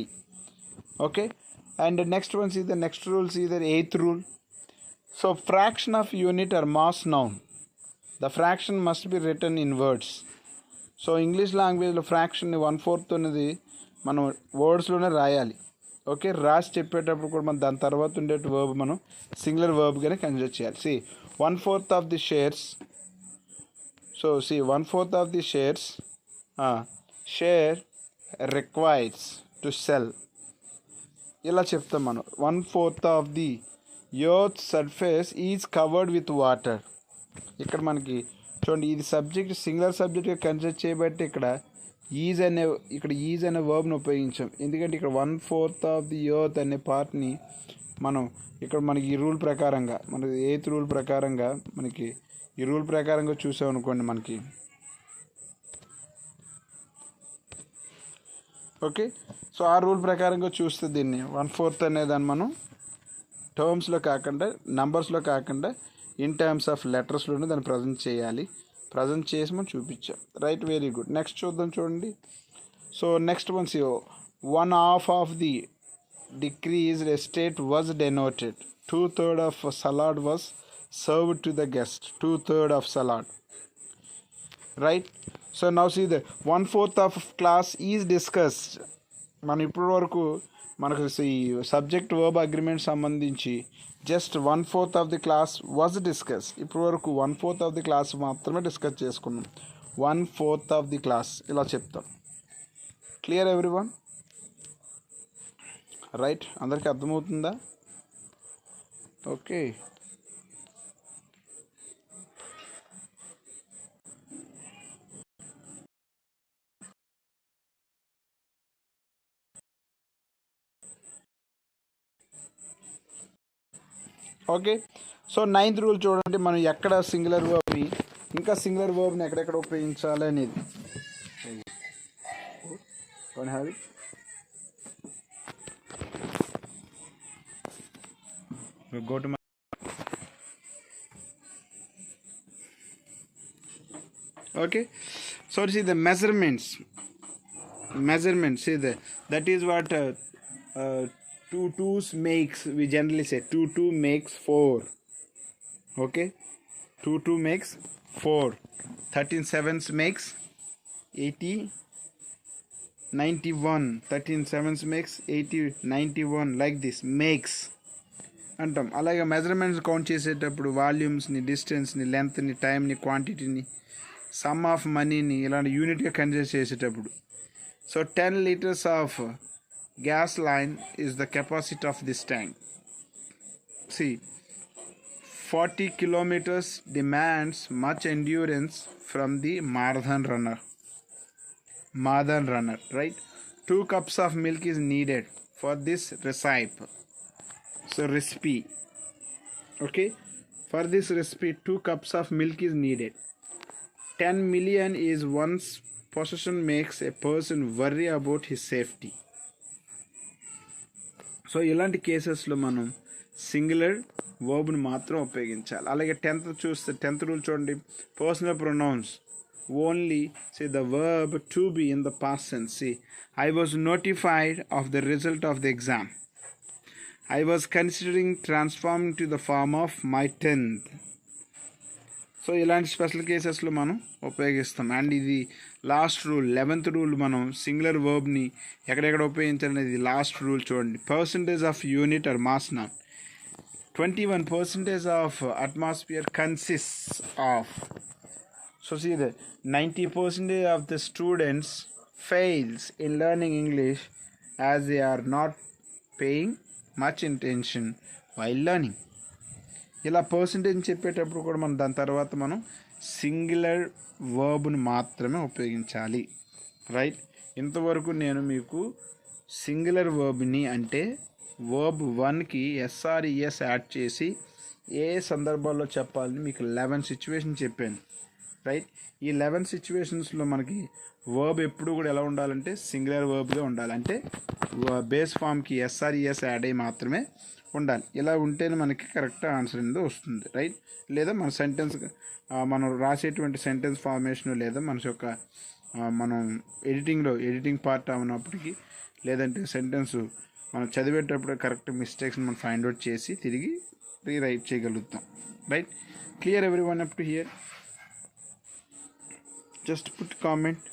ఓకే. అండ్ నెక్స్ట్ వన్స్ ఇది నెక్స్ట్ రూల్స్ ఇది 8th rule. So fraction of unit or mass noun. The fraction must be written in words. So English లాంగ్వేజ్లో ఫ్రాక్షన్ని 1/4 అనేది మనం వర్డ్స్లోనే రాయాలి. ఓకే. రాసి చెప్పేటప్పుడు కూడా మనం దాని తర్వాత ఉండే వర్బ్ మనం సింగులర్ వర్బ్గానే కన్సిడర్ చేయాలి. 1/4 of the shares. So 1/4 of the shares share requires to cell. ఇలా చెప్తాం మనం. 1/4 of the earth surface is covered with water. ఇక్కడ మనకి చూడండి, ఇది సబ్జెక్ట్ సింగులర్ సబ్జెక్ట్గా కన్సిడర్ చేయబట్టి ఇక్కడ ఈజ్ అనే వర్బ్ని ఉపయోగించాం. ఎందుకంటే ఇక్కడ 1/4 ఆఫ్ ది ఎర్త్ అనే పార్ట్ని మనం ఇక్కడ మనకి ఈ రూల్ ప్రకారంగా, మనకి 8th రూల్ ప్రకారంగా, మనకి ఈ రూల్ ప్రకారంగా చూసామనుకోండి మనకి. ఓకే. సో ఆ రూల్ ప్రకారంగా చూస్తే దీన్ని 1/4 అనేదాన్ని మనం టర్మ్స్లో కాకుండా, నంబర్స్లో కాకుండా ఇన్ టర్మ్స్ ఆఫ్ లెటర్స్లోనే దాన్ని ప్రజెంట్ చేయాలి. ప్రజెంట్ చేసి మనం చూపించాం. రైట్. Very good. నెక్స్ట్ చూద్దాం చూడండి. So next once 1/2 of the decreased estate was denoted. 2/3 of salad was served to the guest. 2/3 of salad. Right. So now see the 1/4 of class is discussed. మనం ఇప్పటి వరకు మనకు ఈ subject verb agreement సంబంధించి just 1/4 of the class was discuss. ఇప్పటి వరకు 1/4 of the class మాత్రమే discuss చేసుకున్నాం. 1/4 ఆఫ్ ది క్లాస్ ఇలా చెప్తాం. Clear everyone? రైట్. అందరికీ అర్థమవుతుందా? Okay. Okay. So 9th rule చూడండి, మనం ఎక్కడ సింగులర్ వర్బ్ని, ఇంకా సింగులర్ వర్బ్ని ఎక్కడెక్కడ ఉపయోగించాలి అనేది. go to my okay. So see the measurements, see that is what 2 2s makes. We generally say 2 2 makes 4. Okay. 2 2 makes 4. 13 7s makes 80 91. 13 7s makes 80 91. like this makes అంటాం. అలాగే మెజర్మెంట్స్ కౌంట్ చేసేటప్పుడు వాల్యూమ్స్ని, డిస్టెన్స్ని, లెంత్ని, టైంని, క్వాంటిటీని, సమ్ ఆఫ్ మనీని ఇలాంటి యూనిట్గా consider చేసేటప్పుడు. So 10 liters of gasoline is the capacity of this tank. See 40 kilometers demands much endurance from the marathon runner, right? 2 cups of milk is needed for this recipe. So recipe, okay, for this recipe 2 cups of milk is needed. 10 million is possession makes a person worry about his safety. So ఇలాంటి కేసెస్లో మనం singular వర్బ్ని మాత్రం ఉపయోగించాలి. అలాగే 10th rule చూడండి. Personal pronouns only say the verb to be in the past sense. See, I was notified of the result of the exam. I was considering transforming to the form of my 10th. So ఇలాంటి special కేసెస్లో మనం ఉపయోగిస్తాం. And ఇది last rule 11th rule. మనం singular వర్బ్ని ఎక్కడెక్కడ ఉపయోగించాలనేది last rule చూడండి. Percentage of unit or mass noun. 21% of atmosphere consists of. So see that 90% of the students fails in learning English as they are not paying much attention while learning. ఇలా percentage చెప్పేటప్పుడు కూడా మనం దాని తర్వాత మనం singular వర్బ్ని మాత్రమే ఉపయోగించాలి. Right, ఇంతవరకు నేను మీకు సింగులర్ వర్బ్ని అంటే వర్బ్ 1కి ఎస్ఆర్ఈఎస్ యాడ్ చేసి ఏ సందర్భాల్లో చెప్పాలని మీకు 11 సిచ్యువేషన్ చెప్పాను. రైట్, ఈ 11 సిచ్యువేషన్స్లో మనకి వర్బ్ ఎప్పుడు కూడా ఎలా ఉండాలంటే సింగులర్ వర్బ్గా ఉండాలి. అంటే బేస్ ఫామ్కి ఎస్ఆర్ఈఎస్ యాడ్ అయ్యి మాత్రమే ఉండాలి. ఇలా ఉంటేనే మనకి కరెక్ట్ ఆన్సర్ అనేది వస్తుంది. రైట్, లేదా మన సెంటెన్స్ మనం రాసేటువంటి సెంటెన్స్ ఫార్మేషన్ లేదా మన యొక్క మనం ఎడిటింగ్ పార్ట్ అవునప్పటికీ లేదంటే సెంటెన్స్ మనం చదివేటప్పుడు కరెక్ట్ మిస్టేక్స్ని మనం ఫైండ్ అవుట్ చేసి తిరిగి రీరైట్ చేయగలుగుతాం. Right, clear every one up to here? Just put comment.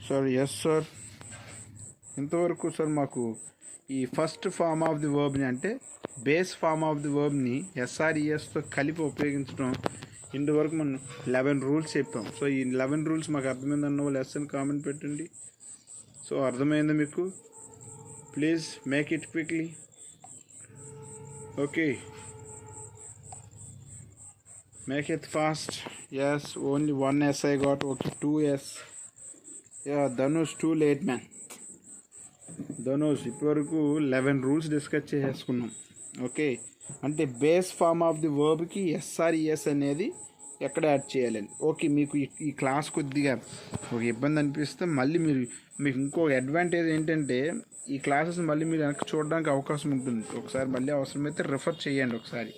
Sir yes sir. ఇంతవరకు సార్ మాకు ఈ ఫస్ట్ ఫార్మ్ ఆఫ్ ది వర్బ్ని అంటే బేస్ ఫార్మ్ ఆఫ్ ది వర్బ్ని ఎస్ఆర్ఈఎస్తో కలిపి ఉపయోగించడం ఇంతవరకు మనం 11 రూల్స్ చెప్పాం. సో ఈ 11 రూల్స్ మాకు అర్థమైందన్న వాళ్ళు ఎస్ అని కామెంట్ పెట్టండి. సో అర్థమైందా మీకు? Please make it quickly. Okay, make it fast. Yes, only 1 S I got. Okay, 2 S. Dhanush too late man. Dhanush ఇప్పటివరకు 11 రూల్స్ డిస్కస్ చేసేసుకున్నాం. ఓకే, అంటే బేస్ ఫార్మ్ ఆఫ్ ది వర్బ్కి ఎస్ఆర్ఈఎస్ అనేది ఎక్కడ యాడ్ చేయాలని. ఓకే, మీకు ఈ క్లాస్ కొద్దిగా ఒక ఇబ్బంది అనిపిస్తే మళ్ళీ మీకు ఇంకో అడ్వాంటేజ్ ఏంటంటే ఈ క్లాసెస్ మళ్ళీ మీరు వెనక్కి చూడడానికి అవకాశం ఉంటుంది. ఒకసారి మళ్ళీ అవసరమైతే రిఫర్ చేయండి ఒకసారి.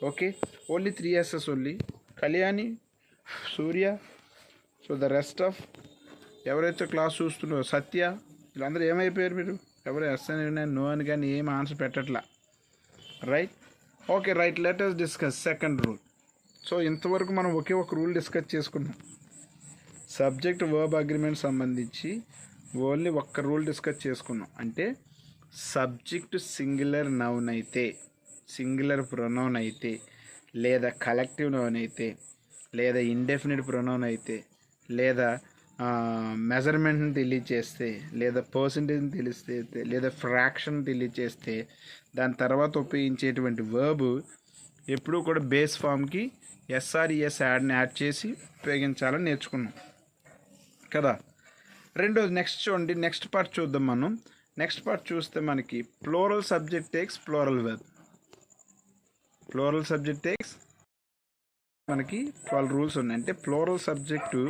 Okay, only 3 S's only. Kalyani, Surya, so the rest of ఎవరైతే క్లాస్ చూస్తున్నారో సత్య, వీళ్ళందరూ ఏమైపోయారు? మీరు ఎవరు ఎస్ అని నో అని కానీ ఏం ఆన్సర్ పెట్టట్లా. Right, okay, right. Let us discuss second rule. So ఇంతవరకు మనం ఒకే ఒక రూల్ డిస్కస్ చేసుకున్నాం. సబ్జెక్ట్ వర్బ్ అగ్రిమెంట్ సంబంధించి ఓన్లీ ఒక్క రూల్ డిస్కస్ చేసుకున్నాం. అంటే సబ్జెక్ట్ సింగులర్ నౌన్ అయితే, సింగులర్ ప్రొనౌన్ అయితే, లేదా కలెక్టివ్ నౌన్ అయితే, లేదా ఇండెఫినిట్ ప్రొనౌన్ అయితే, లేదా మెజర్మెంట్ని తెలియచేస్తే, లేదా పర్సంటేజ్ని తెలిస్తే, లేదా ఫ్రాక్షన్ తెలియచేస్తే దాని తర్వాత ఉపయోగించేటువంటి వర్బ్ ఎప్పుడూ కూడా బేస్ ఫామ్కి ఎస్ఆర్ఈఎస్ యాడ్ చేసి ఉపయోగించాలని నేర్చుకున్నాం కదా. రెండోది నెక్స్ట్ చూడండి, నెక్స్ట్ పార్ట్ చూద్దాం మనం. నెక్స్ట్ పార్ట్ చూస్తే మనకి plural subject takes plural verb. Plural subject takes మనకి 12 రూల్స్ ఉన్నాయి. అంటే ప్లోరల్ సబ్జెక్టు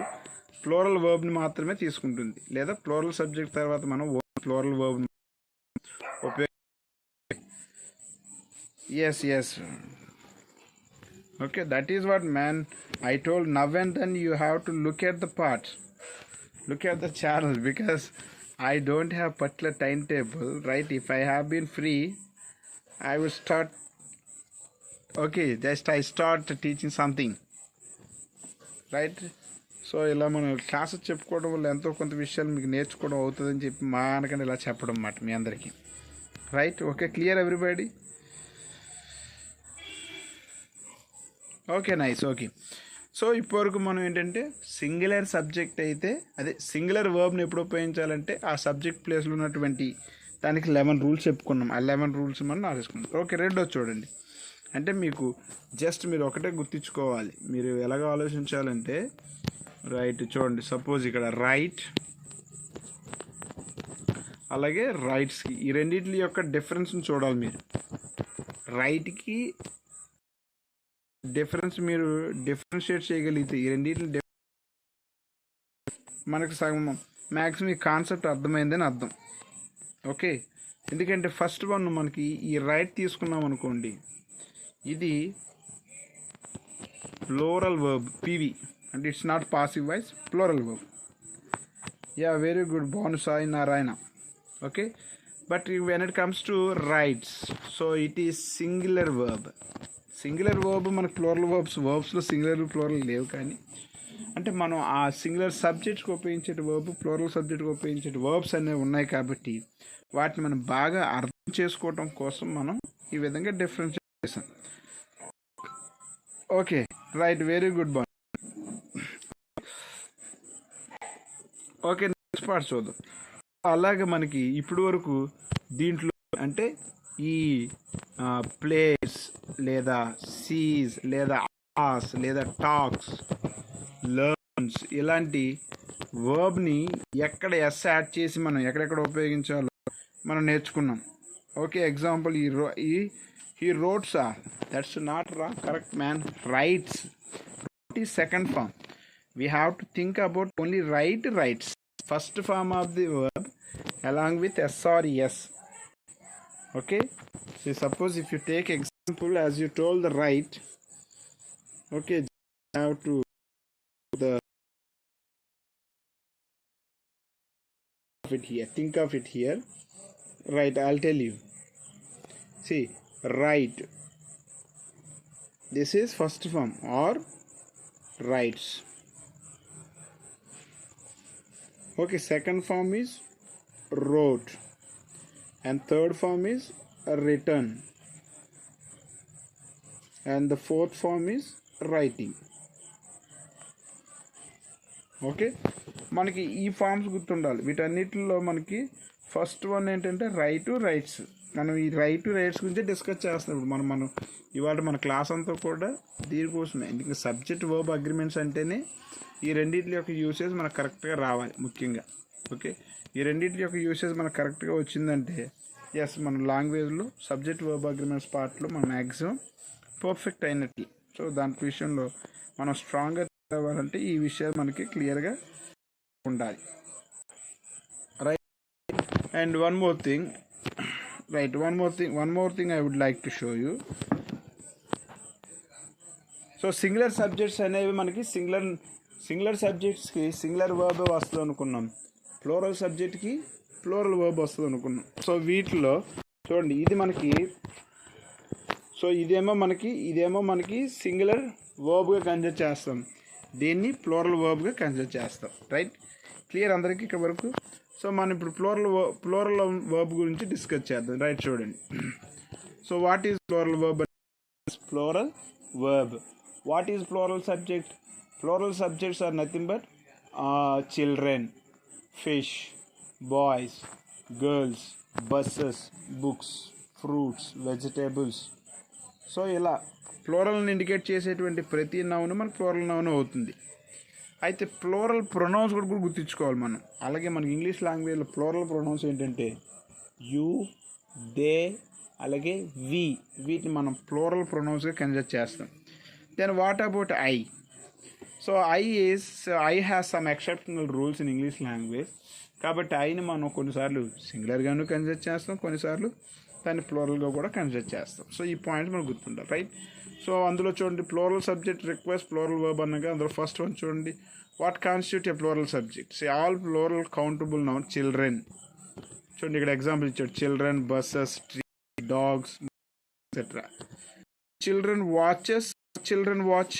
ప్లోరల్ వర్బ్ని మాత్రమే తీసుకుంటుంది, లేదా ప్లోరల్ సబ్జెక్ట్ తర్వాత మనం ప్లోరల్ వర్బ్ని ఉపయోగ. Yes okay, that is what man I told. Now and then you have to look at the parts, look at the channel, because I don't have particular timetable. Right, if I have been free I will start. Okay, just I start teaching something. Right, so ఇలా మనం classes చెప్పుకోవడం వల్ల ఎంతో కొంత విషయాలు మీకు నేర్చుకోవడం అవుతుందని చెప్పి మా అనకండి ఇలా చెప్పడం అన్నమాట మీ అందరికీ. Right, okay, clear everybody? Okay, nice. Okay, so ఇప్పటివరకు మనం ఏంటంటే సింగులర్ సబ్జెక్ట్ అయితే అదే సింగులర్ వర్బ్ని ఎప్పుడు ఉపయోగించాలంటే ఆ సబ్జెక్ట్ ప్లేస్లో ఉన్నటువంటి దానికి 11 రూల్స్ చెప్పుకున్నాం. ఆ 11 రూల్స్ మనం రాసేసుకున్నాం. ఓకే, రెండోది చూడండి. అంటే మీకు జస్ట్ మీరు ఒకటే గుర్తించుకోవాలి. మీరు ఎలాగ ఆలోచించాలంటే రైట్ చూడండి, సపోజ్ ఇక్కడ రైట్ అలాగే రైట్స్కి ఈ రెండింటి యొక్క డిఫరెన్స్ని చూడాలి మీరు. రైట్కి డిఫరెన్స్ మీరు డిఫరెన్షియేట్ చేయగలిగితే ఈ రెండింటిని మనకి సగం మ్యాక్సిమం ఈ కాన్సెప్ట్ అర్థమైందని అర్థం. ఓకే, ఎందుకంటే ఫస్ట్ వన్ మనకి ఈ రైట్ తీసుకున్నాం అనుకోండి, ఇది ప్లోరల్ వర్బ్, పివి అంటే it's not passive voice, plural verb. Yeah, very good Bhanusai Narayana. Okay, but when it comes to rights, so it is singular verb. Singular verb మనకు ప్లోరల్ వర్బ్స్లో singular plural లేవు, కానీ అంటే మనం ఆ సింగులర్ సబ్జెక్ట్కి ఉపయోగించే వర్బ్, ప్లోరల్ సబ్జెక్ట్కి ఉపయోగించే వర్బ్స్ అనేవి ఉన్నాయి కాబట్టి వాటిని మనం బాగా అర్థం చేసుకోవటం కోసం మనం ఈ విధంగా డిఫరెన్షియేట్ చేసాం. Okay, right, very good boy. Okay, next part చూద్దాం. అలాగే మనకి ఇప్పుడు వరకు దీంట్లో అంటే ఈ ప్లేస్ లేదా సీజ్ లేదా ఆస్ లేదా టాక్స్, లర్న్స్ ఇలాంటి వర్బ్ని ఎక్కడ ఎస్ యాడ్ చేసి మనం ఎక్కడెక్కడ ఉపయోగించాలో మనం నేర్చుకున్నాం. ఓకే, ఎగ్జాంపుల్ ఈ roads are, that's not correct man, rights is second form. We have to think about only rights, first form of the verb along with s or s. Okay, so suppose if you take example as you told the right, okay, you have to the of it here, think of it here. Right, I'll tell you. See, right, this is first form or rights. Okay, second form is wrote and third form is written and the fourth form is writing. Okay, మనకి ఈ forms గుర్తుండాలి. వీటన్నిటిలో మనకి first one ఏంటంటే rights. మనం ఈ rights గురించి discuss చేస్తాం. ఇప్పుడు మనం ఇవాళ మన క్లాస్ అంతా కూడా దీనికోసమే. ఎందుకంటే సబ్జెక్ట్ వర్బ్ అగ్రిమెంట్స్ అంటేనే ఈ రెండింటి యొక్క యూసేజ్ మనకు కరెక్ట్గా రావాలి ముఖ్యంగా. ఓకే, ఈ రెండింటి యొక్క యూసేజ్ మనకు కరెక్ట్గా వచ్చిందంటే ఎస్, మన లాంగ్వేజ్లో సబ్జెక్ట్ వర్బ్ అగ్రిమెంట్స్ పార్ట్లో మనం మ్యాక్సిమం పర్ఫెక్ట్ అయినట్లు. సో దాని విషయంలో మనం స్ట్రాంగ్గా అవ్వాలంటే ఈ విషయాలు మనకి క్లియర్గా ఉండాలి. Right, and one more thing I would like to show you. So singular subjects అనేవి మనకి సింగులర్ సబ్జెక్ట్స్కి సింగులర్ వర్బ్ వస్తుంది అనుకున్నాం, ప్లోరల్ సబ్జెక్ట్కి ప్లోరల్ వర్బ్ వస్తుంది అనుకున్నాం. సో వీటిలో చూడండి, ఇదేమో మనకి సింగులర్ వర్బ్గా కన్సిడర్ చేస్తాం, దీన్ని ప్లోరల్ వర్బ్గా కన్సిడర్ చేస్తాం. రైట్, క్లియర్ అందరికీ ఇక్కడ వరకు? సో మనం ఇప్పుడు ప్లోరల్ వర్బ్ గురించి డిస్కస్ చేద్దాం. రైట్, చూడండి. So what is plural verb? Plural verb. What is plural subject? Plural subjects are nothing but children, fish, boys, girls, buses, books, fruits, vegetables. So ఇలా ప్లోరల్ని ఇండికేట్ చేసేటువంటి ప్రతి noun మన plural noun అవుతుంది. అయితే plural pronounce కూడా గుర్తుంచుకోవాలి మనం. అలాగే మనకి ఇంగ్లీష్ లాంగ్వేజ్లో ప్లోరల్ ప్రొనౌన్స్ ఏంటంటే యూ, దే, అలాగే వీటిని మనం ప్లోరల్ ప్రొనౌన్స్గా కన్సిడర్ చేస్తాం. Then what about I? So I has some exceptional rules in English language. కాబట్టి ఐని మనం కొన్నిసార్లు సింగులర్గాను కన్సిడర్ చేస్తాం, కొన్నిసార్లు దాన్ని ప్లోరల్గా కూడా కన్సిడర్ చేస్తాం. సో ఈ పాయింట్స్ మనకు గుర్తుంటారు. రైట్, సో అందులో చూడండి, plural subject request plural verb అనగా అందులో ఫస్ట్ వన్ చూడండి, what constitute a plural subject? Say all plural countable noun. Children, చూడండి ఇక్కడ ఎగ్జాంపుల్ ఇచ్చాడు, children, buses, tree, dogs, etcetera. Children watches, children watch,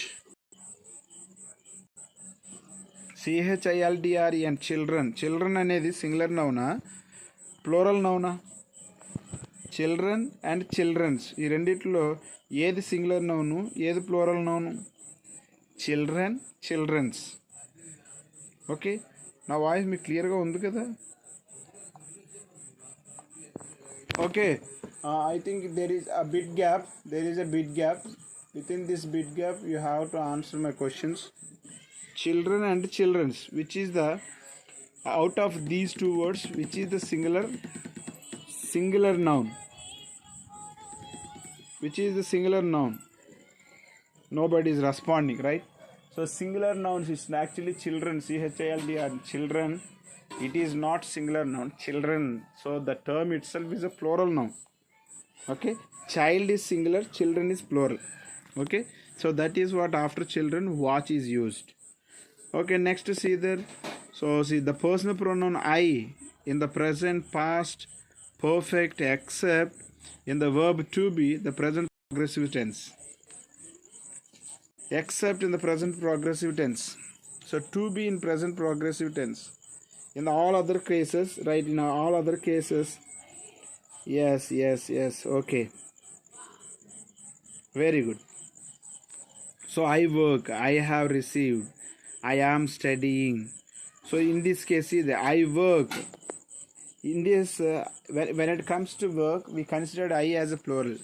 CHILDREN, children అనేది singular నౌనా plural నౌనా? Children and childrens ఈ రెండిట్లో ఏది సింగులర్ నౌను, ఏది plural noun? Children, childrens. Okay, నా వాయిస్ మీకు క్లియర్గా ఉంది కదా? Okay, I think there is a bit gap. Within this bit gap you have to answer my questions. Children and children's, which is the, out of these two words, which is the singular noun? Which is the singular noun? Nobody is responding, right? So So singular nouns is actually children, CHILD, children. It is not singular noun, children. So the term itself is a plural noun. Okay, child is singular, children is plural. Okay, so that is what after children watch is used. Okay, next see there. So see the personal pronoun I in the present, past, perfect, except in the verb to be, the present progressive tense. Except in the present progressive tense. So to be in present progressive tense. In all other cases, right? In all other cases, yes. Okay, very good. So I work, I have received, I am studying. So in this case, see the I work. In this, when it comes to work, we considered I as a plural,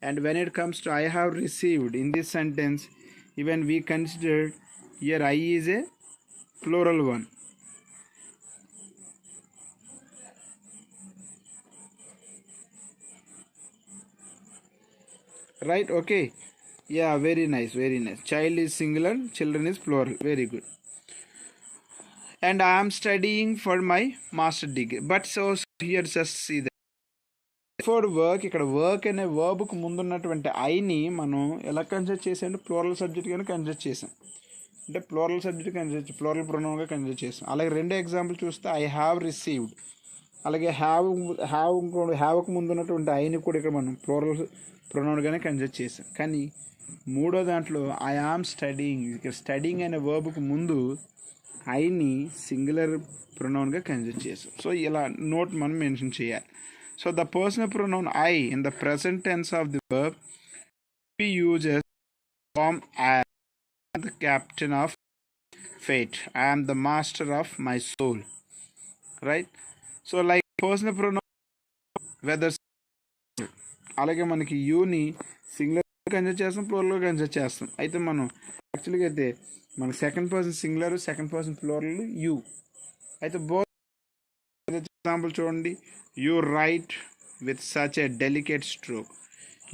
and when it comes to I have received in this sentence, even we considered here I is a plural one. Right? Okay. Yeah, very nice. Child is singular, children is plural. Very good. And I am studying for my master degree. But so here just see that for work, ఇక్కడ work అనే వర్బ్కు ముందున్నటువంటి ఐని మనం ఎలా consider చేసాం? Plural సబ్జెక్ట్గానే consider చేసాం. అంటే plural subject consider, plural ప్రొనౌన్గా consider చేసాం. అలాగే రెండో ఎగ్జాంపుల్ చూస్తే ఐ హ్యావ్ రిసీవ్డ్. అలాగే హ్యావ్కు ముందున్నటువంటి ఐని కూడా ఇక్కడ మనం ప్లూరల్ ప్రొనౌన్గానే కన్సిడర్ చేసాం. కానీ మూడో దాంట్లో ఐ ఆమ్ స్టడీయింగ్, ఇక్కడ స్టడీయింగ్ అనే వర్బ్కు ముందు ఐని సింగులర్ ప్రొనౌన్గా కన్సిడర్ చేసాం. సో ఇలా నోట్ మనం మెన్షన్ చేయాలి. So the personal pronoun I in the present tense of the verb we use as form as the captain of fate. I am the master of my soul. Right? So like personal pronoun whether అలాగే మనకి యూని singular consider చేస్తాం, ప్లూరల్గా consider చేస్తాం. అయితే మనం యాక్చువల్గా అయితే మన second person singular, second person plural you. అయితే బోత్ ఎగ్జాంపుల్ చూడండి. You write with such a delicate stroke.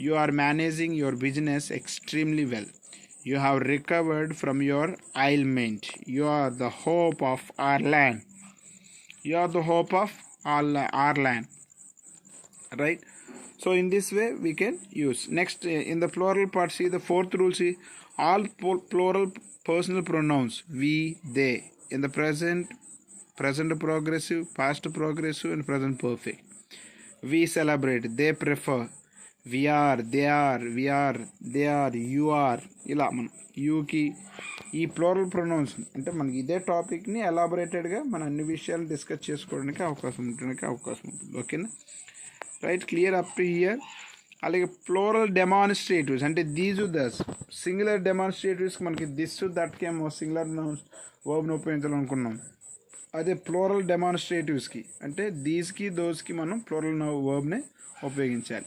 You are managing your business extremely well. You have recovered from your ailment. You are the hope of our land. You are the hope of our land. Right? So in this way we can use. Next, in the plural part, see the fourth rule. See all plural personal pronouns we, they in the present progressive, past progressive and present perfect. We celebrate, they prefer, we are, they are, you are. ఇలా మనం యూకి ఈ plural pronounce అంటే మనకి ఇదే టాపిక్ని ఎలాబొరేటెడ్గా మన అన్ని విషయాలు డిస్కస్ చేసుకోవడానికి అవకాశం ఉంటుంది. ఓకేనా? Right, clear up to here. అలాగే ప్లూరల్ డెమాన్స్ట్రేటివ్స్ అంటే దీస్ దస్. సింగులర్ డెమాన్స్ట్రేటివ్స్కి మనకి దిస్ దట్కేమో సింగులర్ నౌన్స్ వర్బ్ని ఉపయోగించాలనుకున్నాం. అదే ప్లూరల్ డెమాన్స్ట్రేటివ్స్కి అంటే దీస్కి దోస్కి మనం ప్లూరల్ వర్బ్నే ఉపయోగించాలి.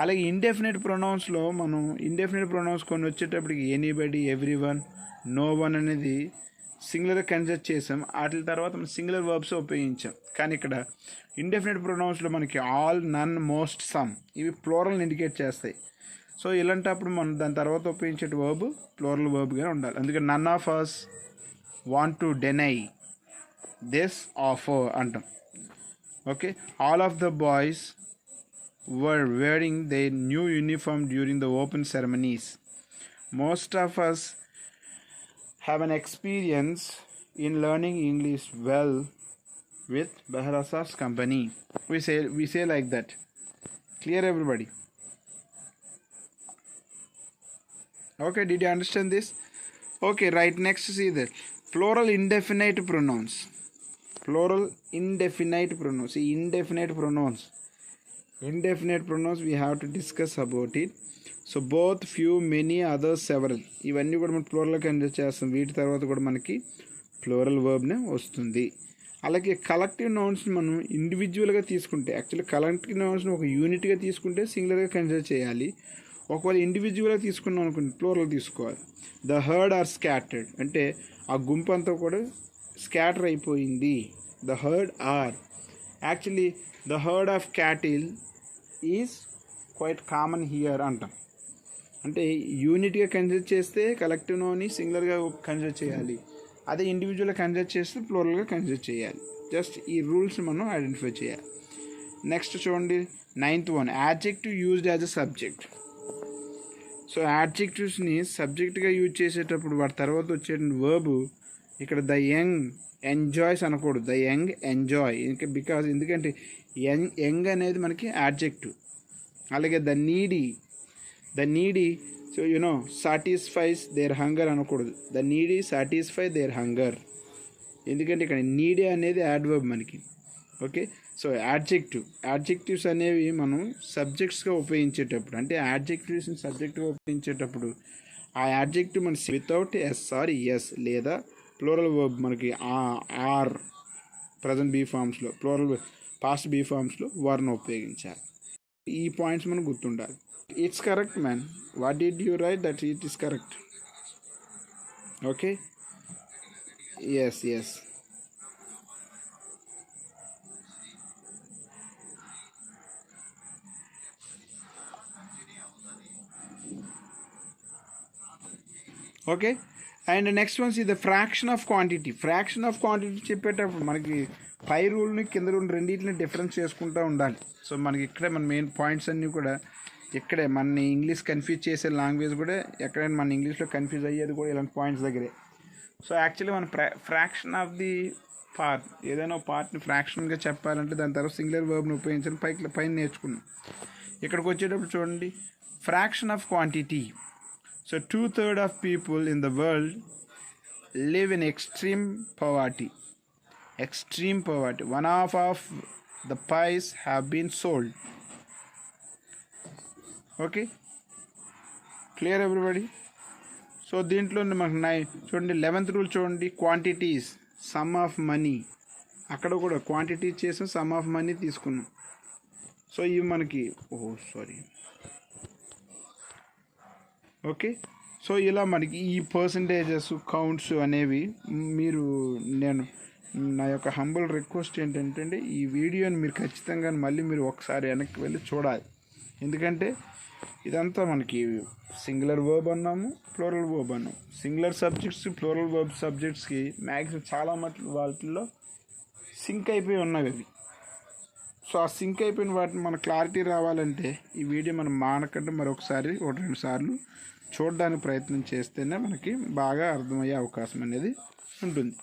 అలాగే ఇండెఫినెట్ ప్రొనౌన్స్లో మనం ఇండెఫినెట్ ప్రొనౌన్స్ కొన్ని వచ్చేటప్పటికి anybody, every one, no one అనేది సింగులర్ కన్సిడర్ చేసాం. వాటి తర్వాత మనం సింగులర్ వర్బ్స్ ఉపయోగించాం. కానీ ఇక్కడ ఇండెఫినెట్ ప్రొనౌన్స్లో మనకి ఆల్, నన్, మోస్ట్, సమ్ ఇవి ప్లూరల్ని ఇండికేట్ చేస్తాయి. సో ఇలాంటప్పుడు మనం దాని తర్వాత ఉపయోగించే వర్బ్ ప్లూరల్ వర్బ్గా ఉండాలి. అందుకే none of us want to deny this offer antam. Okay, all of the boys were wearing their new uniform during the open ceremonies. Most of us have an experience in learning English well with Behara's company. We say like that. Clear, everybody? Okay, did you understand this? Okay, right, next see the plural indefinite pronouns. Plural indefinite pronouns. See, indefinite pronouns we have to discuss about it. So both, few, many, others, several ఇవన్నీ కూడా మనం plural consider చేస్తాం. వీటి తర్వాత కూడా మనకి plural వర్బ్నే వస్తుంది. అలాగే కలెక్టివ్ నౌన్స్ని మనం ఇండివిజువల్గా తీసుకుంటే, యాక్చువల్లీ కలెక్టివ్ నౌన్స్ని ఒక యూనిట్గా తీసుకుంటే సింగులర్గా కన్సిడర్ చేయాలి. ఒకవేళ ఇండివిజువల్గా తీసుకున్నాం అనుకోండి ప్లూరల్ తీసుకోవాలి. ద హర్డ్ ఆర్ స్కాటర్డ్ అంటే ఆ గుంపు అంతా కూడా స్కాటర్ అయిపోయింది. The herd are. Actually the herd of cattle is quite common here అంటాం. అంటే యూనిట్గా కన్సిడర్ చేస్తే కలెక్టివ్ నౌన్ని సింగులర్గా కన్సిడర్ చేయాలి, అదే ఇండివిజువల్గా కన్సిడర్ చేస్తే ప్లూరల్గా కన్సిడర్ చేయాలి. జస్ట్ ఈ రూల్స్ మనం ఐడెంటిఫై చేయాలి. నెక్స్ట్ చూడండి 9th one, adjective used as a subject. So యాడ్జెక్టివ్స్ని సబ్జెక్ట్గా యూజ్ చేసేటప్పుడు వాటి తర్వాత వచ్చే వర్బ్ ఇక్కడ ద యంగ్ ఎంజాయ్స్ అనకూడదు, ద యంగ్ ఎంజాయ్. బికాజ్ ఎందుకంటే యంగ్ అనేది మనకి యాడ్జెక్టివ్. అలాగే the needy so satisfies their hunger అనకూడదు, the needy satisfy their hunger. ఎందుకంటే ఇక్కడ నీడీ అనేది యాడ్వర్బ్ మనకి. ఓకే, సో యాడ్జెక్టివ్స్ అనేవి మనం సబ్జెక్ట్స్గా ఉపయోగించేటప్పుడు, అంటే యాడ్జెక్టివ్స్ని సబ్జెక్ట్గా ఉపయోగించేటప్పుడు ఆ యాడ్జెక్టివ్ మన వితౌట్ ఎస్ ఆర్ ఎస్ లేదా ప్లూరల్ వర్బ్ మనకి ఆర్ ప్రజెంట్ బీ ఫామ్స్లో, ప్లూరల్ పాస్ట్ బీ ఫామ్స్లో వర్ని ఉపయోగించాలి. ఈ పాయింట్స్ మనకు గుర్తుండాలి. It's correct man, what did you write that it is correct. Okay, yes. Okay, and next ones ఇది fraction of quantity. Fraction of quantity చెప్పేటప్పుడు మనకి పై రూల్ని కింద రూల్ రెండింటిని డిఫరెన్స్ చేసుకుంటూ ఉండాలి. సో మనకి ఇక్కడే మన మెయిన్ పాయింట్స్ అన్నీ కూడా ఇక్కడే మన ఇంగ్లీష్ కన్ఫ్యూజ్ చేసే లాంగ్వేజ్ కూడా ఎక్కడైనా మన ఇంగ్లీష్లో కన్ఫ్యూజ్ అయ్యేది కూడా ఇలాంటి పాయింట్స్ దగ్గరే. సో యాక్చువల్లీ మన ఫ్రాక్షన్ ఆఫ్ ది పార్ట్, ఏదైనా పార్ట్ని ఫ్రాక్షన్గా చెప్పాలంటే దాని తర్వాత సింగులర్ వర్బ్ని ఉపయోగించాలి. పైన నేర్చుకున్నాం. ఇక్కడికి వచ్చేటప్పుడు చూడండి, fraction of quantity. So 2/3 of people in the world live in extreme poverty. One half of the pies have been sold. Okay, clear everybody? So దీంట్లో మనకు చూడండి 11th రూల్ చూడండి, క్వాంటిటీస్ సమ్ ఆఫ్ మనీ. అక్కడ కూడా quantity చేసాం, some of money తీసుకున్నాం. So ఇవి మనకి ఓకే, సో ఇలా మనకి ఈ పర్సంటేజెస్ కౌంట్స్ అనేవి నేను నా యొక్క హంబుల్ రిక్వెస్ట్ ఏంటంటే ఈ వీడియోని మీరు ఖచ్చితంగా మళ్ళీ మీరు ఒకసారి వెనక్కి వెళ్ళి చూడాలి. ఎందుకంటే ఇదంతా మనకి సింగులర్ వర్బ్ అన్నాము, ప్లూరల్ వర్బ్ అన్నాము. సింగులర్ సబ్జెక్ట్స్ ప్లూరల్ వర్బ్ సబ్జెక్ట్స్కి మ్యాక్సిమం చాలా వాటిల్లో సింక్ అయిపోయి ఉన్నవి అవి. సో ఆ సింక్ అయిపోయిన వాటిని మన క్లారిటీ రావాలంటే ఈ వీడియో మనం మానకంటే మరొకసారి 1-2 సార్లు చూడడానికి ప్రయత్నం చేస్తేనే మనకి బాగా అర్థమయ్యే అవకాశం అనేది ఉంటుంది.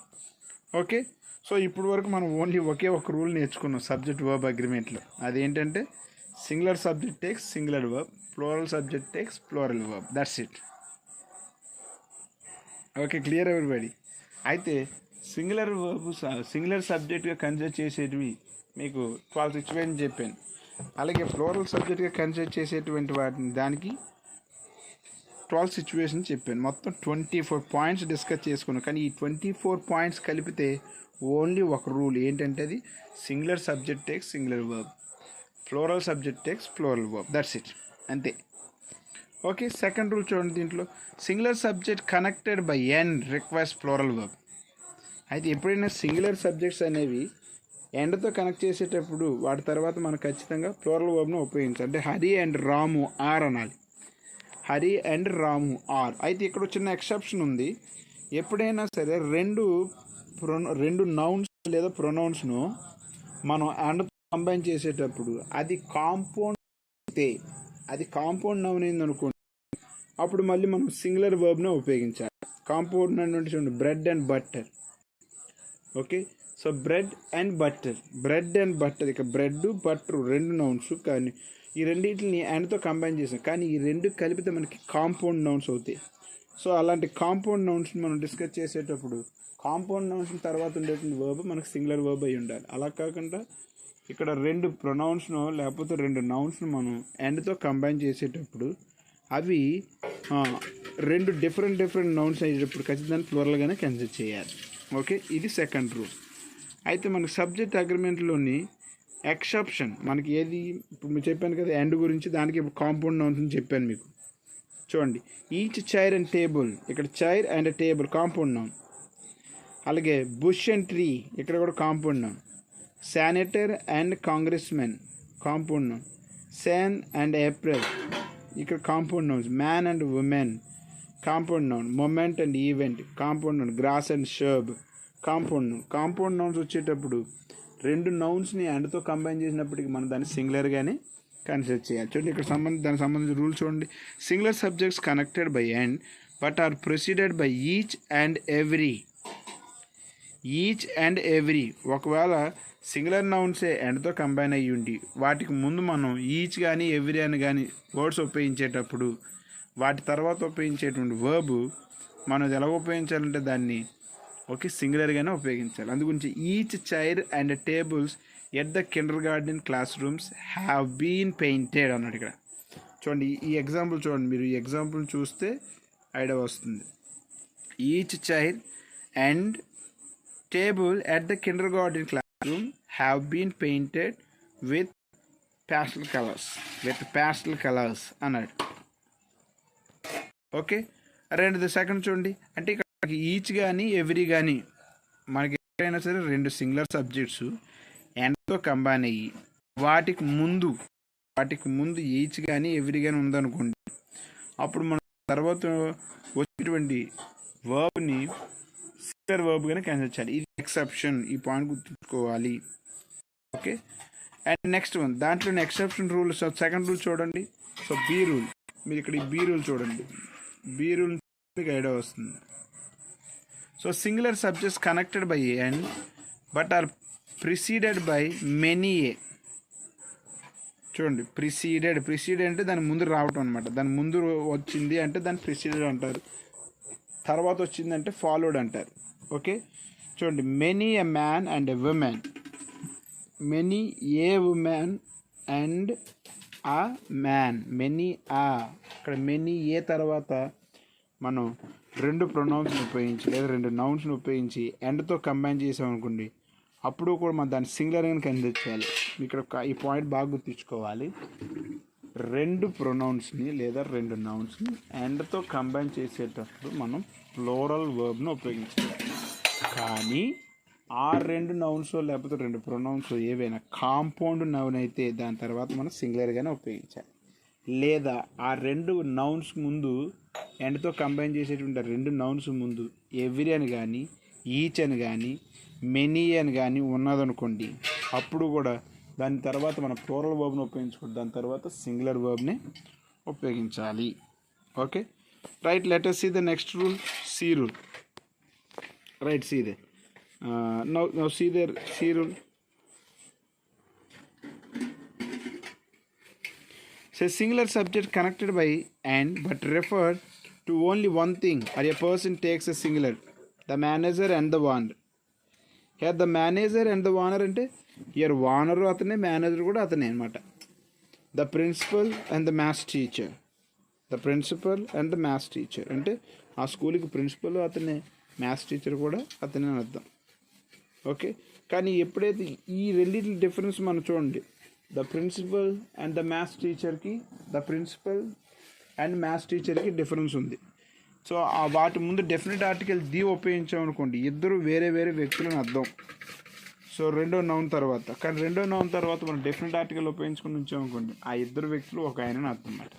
ఓకే, సో ఇప్పుడు వరకు మనం ఓన్లీ ఒకే ఒక రూల్ నేర్చుకున్నాం సబ్జెక్ట్ వర్బ్ అగ్రిమెంట్లో. అదేంటంటే singular subject takes singular verb, plural subject takes plural verb. That's it. Okay, clear everybody? అయితే సింగులర్ సబ్జెక్ట్గా కన్సిడర్ చేసేటివి మీకు 12 సిచ్యువేషన్ చెప్పాను. అలాగే ప్లూరల్ సబ్జెక్ట్గా కన్సిడర్ చేసేటువంటి దానికి 12 సిచ్యువేషన్ చెప్పాను. మొత్తం 24 పాయింట్స్ డిస్కస్ చేసుకున్నాను. కానీ ఈ 24 పాయింట్స్ కలిపితే ఓన్లీ ఒక రూల్ ఏంటంటే అది singular subject takes singular verb, plural subject takes plural verb. That's it, అంతే. ఓకే, సెకండ్ రూల్ చూడండి. దీంట్లో singular subject connected by and request plural verb. అయితే ఎప్పుడైనా సింగులర్ సబ్జెక్ట్స్ అనేవి ఎండ్తో కనెక్ట్ చేసేటప్పుడు వాటి తర్వాత మనం ఖచ్చితంగా ప్లూరల్ వర్బ్ను ఉపయోగించాలి. అంటే హరి అండ్ రాము ఆర్ అనాలి, హరి అండ్ రాము ఆర్. అయితే ఇక్కడ చిన్న ఎక్సెప్షన్ ఉంది. ఎప్పుడైనా సరే రెండు నౌన్స్ లేదా ప్రొనౌన్స్ను మనం అండ్ కంబైన్ చేసేటప్పుడు అది కాంపౌండ్ అయితే, అది కాంపౌండ్ నౌన్ అయిందనుకోండి, అప్పుడు మళ్ళీ మనం సింగులర్ వర్బ్నే ఉపయోగించాలి. కాంపౌండ్ అంటే చూడండి, bread and butter. Okay, so bread and butter ఇక బ్రెడ్ బటర్ రెండు నౌన్స్, కానీ ఈ రెండింటిని అండ్తో కంబైన్ చేసాం. కానీ ఈ రెండు కలిపితే మనకి కాంపౌండ్ నౌన్స్ అవుతాయి. సో అలాంటి కాంపౌండ్ నౌన్స్ని మనం డిస్కస్ చేసేటప్పుడు కాంపౌండ్ నౌన్స్ తర్వాత ఉండేటువంటి వర్బ్ మనకు సింగులర్ వర్బ్ అయి ఉండాలి. అలా కాకుండా ఇక్కడ రెండు ప్రొనౌన్స్ను లేకపోతే రెండు నౌన్స్ను మనం అండ్తో కంబైన్ చేసేటప్పుడు అవి రెండు డిఫరెంట్ నౌన్స్ అయ్యేటప్పుడు ఖచ్చితంగా ప్లూరల్గానే కన్సిడర్ చేయాలి. ఓకే, ఇది సెకండ్ రూల్. అయితే మనకు సబ్జెక్ట్ అగ్రిమెంట్లోని ఎక్సెప్షన్ మనకి ఏది, ఇప్పుడు మీరు చెప్పాను కదా ఎండ్ గురించి, దానికి కాంపౌండ్ నౌన్స్ అని చెప్పాను మీకు. చూడండి, ఈచ్ చైర్ అండ్ టేబుల్, ఇక్కడ chair and table compound noun. అలాగే బుష్ అండ్ ట్రీ, ఇక్కడ కూడా compound noun. Senator and congressmen compound noun. శాన్ అండ్ ఏప్రిల్ ఇక్కడ compound nouns man and women, compound noun moment and event, compound noun grass and shrub, compound nouns వచ్చేటప్పుడు రెండు నౌన్స్ని అండ్తో combine చేసినప్పటికీ మనం దాన్ని సింగులర్గానే కన్సిడర్ చేయాలి. చూడండి ఇక్కడ దానికి సంబంధించిన రూల్ చూడండి. Singular subjects connected by and but are proceeded by each and every. ఒకవేళ సింగులర్ నౌన్సే ఎండ్తో కంబైన్ అయ్యి ఉండి వాటికి ముందు మనం ఈచ్ కానీ ఎవ్రీ అని కానీ వర్డ్స్ ఉపయోగించేటప్పుడు వాటి తర్వాత ఉపయోగించేటువంటి వర్బ్ మనం ఎలా ఉపయోగించాలంటే దాన్ని సింగులర్గానే ఉపయోగించాలి. అందుగురించి each chair and tables at the kindergarten class rooms have been painted అన్నాడు. ఇక్కడ చూడండి ఈ ఎగ్జాంపుల్ చూడండి, మీరు ఈ ఎగ్జాంపుల్ చూస్తే ఐడియా వస్తుంది. Each chair and table at the kindergarten class room have been painted with pastel colours అన్నాడు. ఓకే, రెండు సెకండ్ చూడండి. అంటే ఇక్కడ ఈచ్ కానీ ఎవ్రీ కానీ మనకి ఎక్కడైనా సరే రెండు సింగులర్ సబ్జెక్ట్స్ ఎండ్తో కంబైన్ అయ్యి వాటికి ముందు ఈచ్ కానీ ఎవ్రీ కానీ ఉందనుకోండి, అప్పుడు మనం తర్వాత వచ్చేటువంటి వర్బ్ని సింగులర్ వర్బ్గానే కన్సిడర్ చేయాలి. ఇది ఎక్సెప్షన్, ఈ పాయింట్ గుర్తుంచుకోవాలి. ఓకే, అండ్ నెక్స్ట్ వన్ దాంట్లోనే ఎక్సెప్షన్ రూల్. సెకండ్ రూల్ చూడండి. సో బీ రూల్, మీరు ఇక్కడ ఈ బీ రూల్ చూడండి. బీ రూల్ మీకు ఐడియా వస్తుంది. So singular subjects connected by a and but are preceded by many a. చూడండి, ప్రిసీడెడ్ అంటే దాని ముందు రావటం అనమాట. దాని ముందు వచ్చింది అంటే దాన్ని ప్రిసీడెడ్ అంటారు, తర్వాత వచ్చింది అంటే ఫాలోడ్ అంటారు. ఓకే, చూడండి many a man and a women, many A women and ఆ మ్యాన్, ఇక్కడ మెనీ ఏ తర్వాత మనం రెండు ప్రొనౌన్స్ని ఉపయోగించి లేదా రెండు నౌన్స్ని ఉపయోగించి ఎండ్తో కంబైన్ చేసామనుకోండి, అప్పుడు కూడా మనం దాన్ని సింగులర్గా కన్సిడర్ చేయాలి. ఇక్కడ ఈ పాయింట్ బాగా గుర్తుంచుకోవాలి. రెండు ప్రొనౌన్స్ని లేదా రెండు నౌన్స్ని ఎండ్తో కంబైన్ చేసేటప్పుడు మనం ప్లూరల్ వర్బ్ను ఉపయోగించాలి. కానీ ఆ రెండు నౌన్స్ లేకపోతే రెండు ప్రొనౌన్స్ ఏవైనా కాంపౌండ్ నౌన్ అయితే దాని తర్వాత మనం సింగులర్గానే ఉపయోగించాలి. లేదా ఆ రెండు నౌన్స్ ముందు ఎండ్తో కంబైన్ చేసేటువంటి రెండు నౌన్స్ ముందు ఎవ్రీ అని కానీ ఈచ్ అని కానీ మెనీ అని కానీ ఉన్నదనుకోండి, అప్పుడు కూడా దాని తర్వాత మన ప్లూరల్ వర్బ్ని ఉపయోగించుకోండి, దాని తర్వాత సింగులర్ వర్బ్ని ఉపయోగించాలి. Okay, right, let us see the next rule, C rule. Right, see there. Now see there, C rule. Says singular subject connected by and but refer to only one thing or a person takes a singular, the manager and the owner. Here the manager and the owner అంటే here owner అతనే, manager కూడా అతనే అనమాట. The principal and the maths teacher, అంటే ఆ స్కూల్కి principal అతనే, maths teacher కూడా అతనే అని అర్థం. ఓకే, కానీ ఎప్పుడైతే ఈ రెండింటి డిఫరెన్స్ మనం చూడండి, the principal and the maths టీచర్కి డిఫరెన్స్ ఉంది. సో వాటి ముందు డెఫినెట్ ఆర్టికల్ ది ఉపయోగించామనుకోండి, ఇద్దరు వేరే వేరే వ్యక్తులని అర్థం. సో రెండో నౌన్ తర్వాత మనం డెఫినెట్ ఆర్టికల్ ఉపయోగించుకుని ఉంచామనుకోండి, ఆ ఇద్దరు వ్యక్తులు ఒక ఆయనని అర్థం అన్నమాట.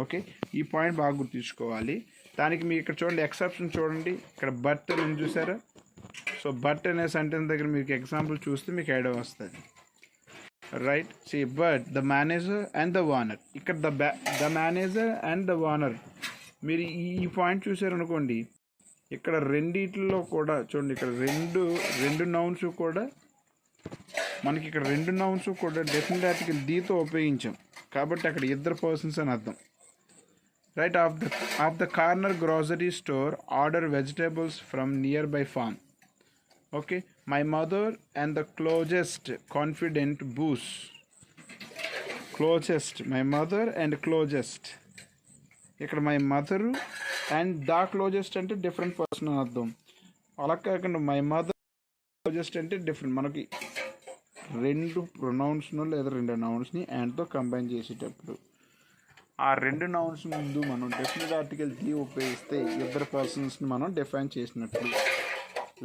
ఓకే, ఈ పాయింట్ బాగా గుర్తుంచుకోవాలి. దానికి మీకు ఇక్కడ చూడండి ఎక్సెప్షన్ చూడండి, ఇక్కడ బట్ అని చూసారా. సో బట్ అనే సెంటెన్స్ దగ్గర మీకు ఎగ్జాంపుల్ చూస్తే మీకు ఐడియా వస్తుంది. Right, see but the manager and the owner, ఇక్కడ the manager and the owner. మీరు ఈ పాయింట్ చూసారనుకోండి, ఇక్కడ రెండిట్లో కూడా చూడండి, ఇక్కడ రెండు నౌన్స్ కూడా మనకి ఇక్కడ రెండు నౌన్స్ కూడా డెఫినెట్ ఆర్టికల్ దీతో ఉపయోగించాం కాబట్టి అక్కడ ఇద్దరు పర్సన్స్ అని అర్థం. Right, of the corner grocery store order vegetables from near by farm. Okay, my mother and the closest confident బూస్. మై మదర్ అండ్ క్లోజెస్ట్, ఇక్కడ my mother and the closest అంటే different person అని అర్థం. అలా కాకుండా my mother closest అంటే different. మనకి రెండు ప్రొనౌన్స్ను లేదా రెండు నౌన్స్ని అండ్తో కంబైన్ చేసేటప్పుడు ఆ రెండు నౌన్స్ ముందు మనం డెఫినెట్ ఆర్టికల్ ది ఉపయోగిస్తే ఇద్దరు పర్సన్స్ని మనం డిఫైన్ చేసినట్లు,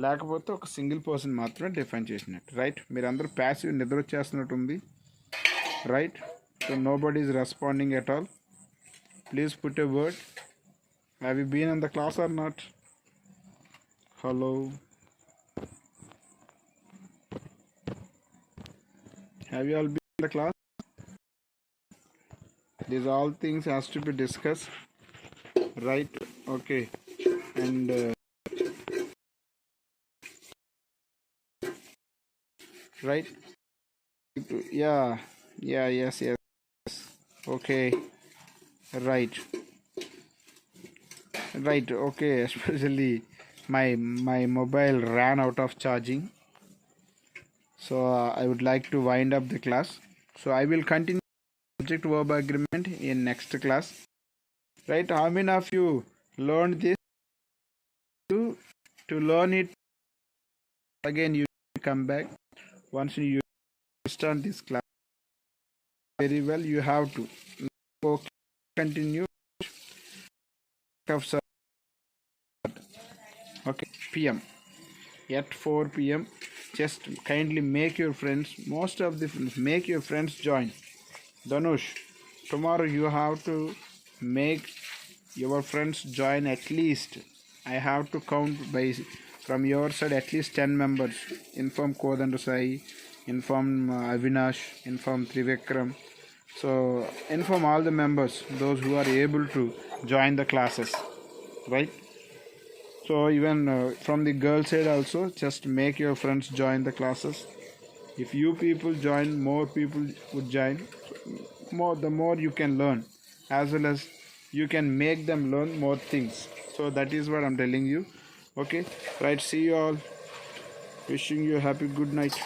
లేకపోతే ఒక సింగిల్ పర్సన్ మాత్రమే డిఫైన్ చేసినట్టు. రైట్, మీరందరూ ప్యాసివ్ నిద్ర వచ్చేస్తున్నట్టు ఉంది. Right, so nobody is responding at all. Please put a word. Have you been in the class or not? Hello. Have you all been in the class? These all things has to be discussed, right? Okay. And right? Yeah. Yeah. Yes. Yes. Okay. Right. Right. Okay. Especially my mobile ran out of charging, so I would like to wind up the class. So I will continue subject verb agreement in next class. Right? How many of you learned this? To learn it again, you come back. Once you understand this class very well, you have to continue. Okay, PM at 4 p.m. Just kindly make your friends, most of the friends, make your friends join. Danush, tomorrow you have to make your friends join at least. I have to count by from your side at least 10 members. Inform Kodandasai, inform Avinash, inform Trivikram. So inform all the members, those who are able to join the classes, right? So even from the girl side also, just make your friends join the classes. If you people join, more people would join. The more you can learn, as well as you can make them learn more things. So that is what I'm telling you. Okay, right. See you all. Wishing you a happy good night.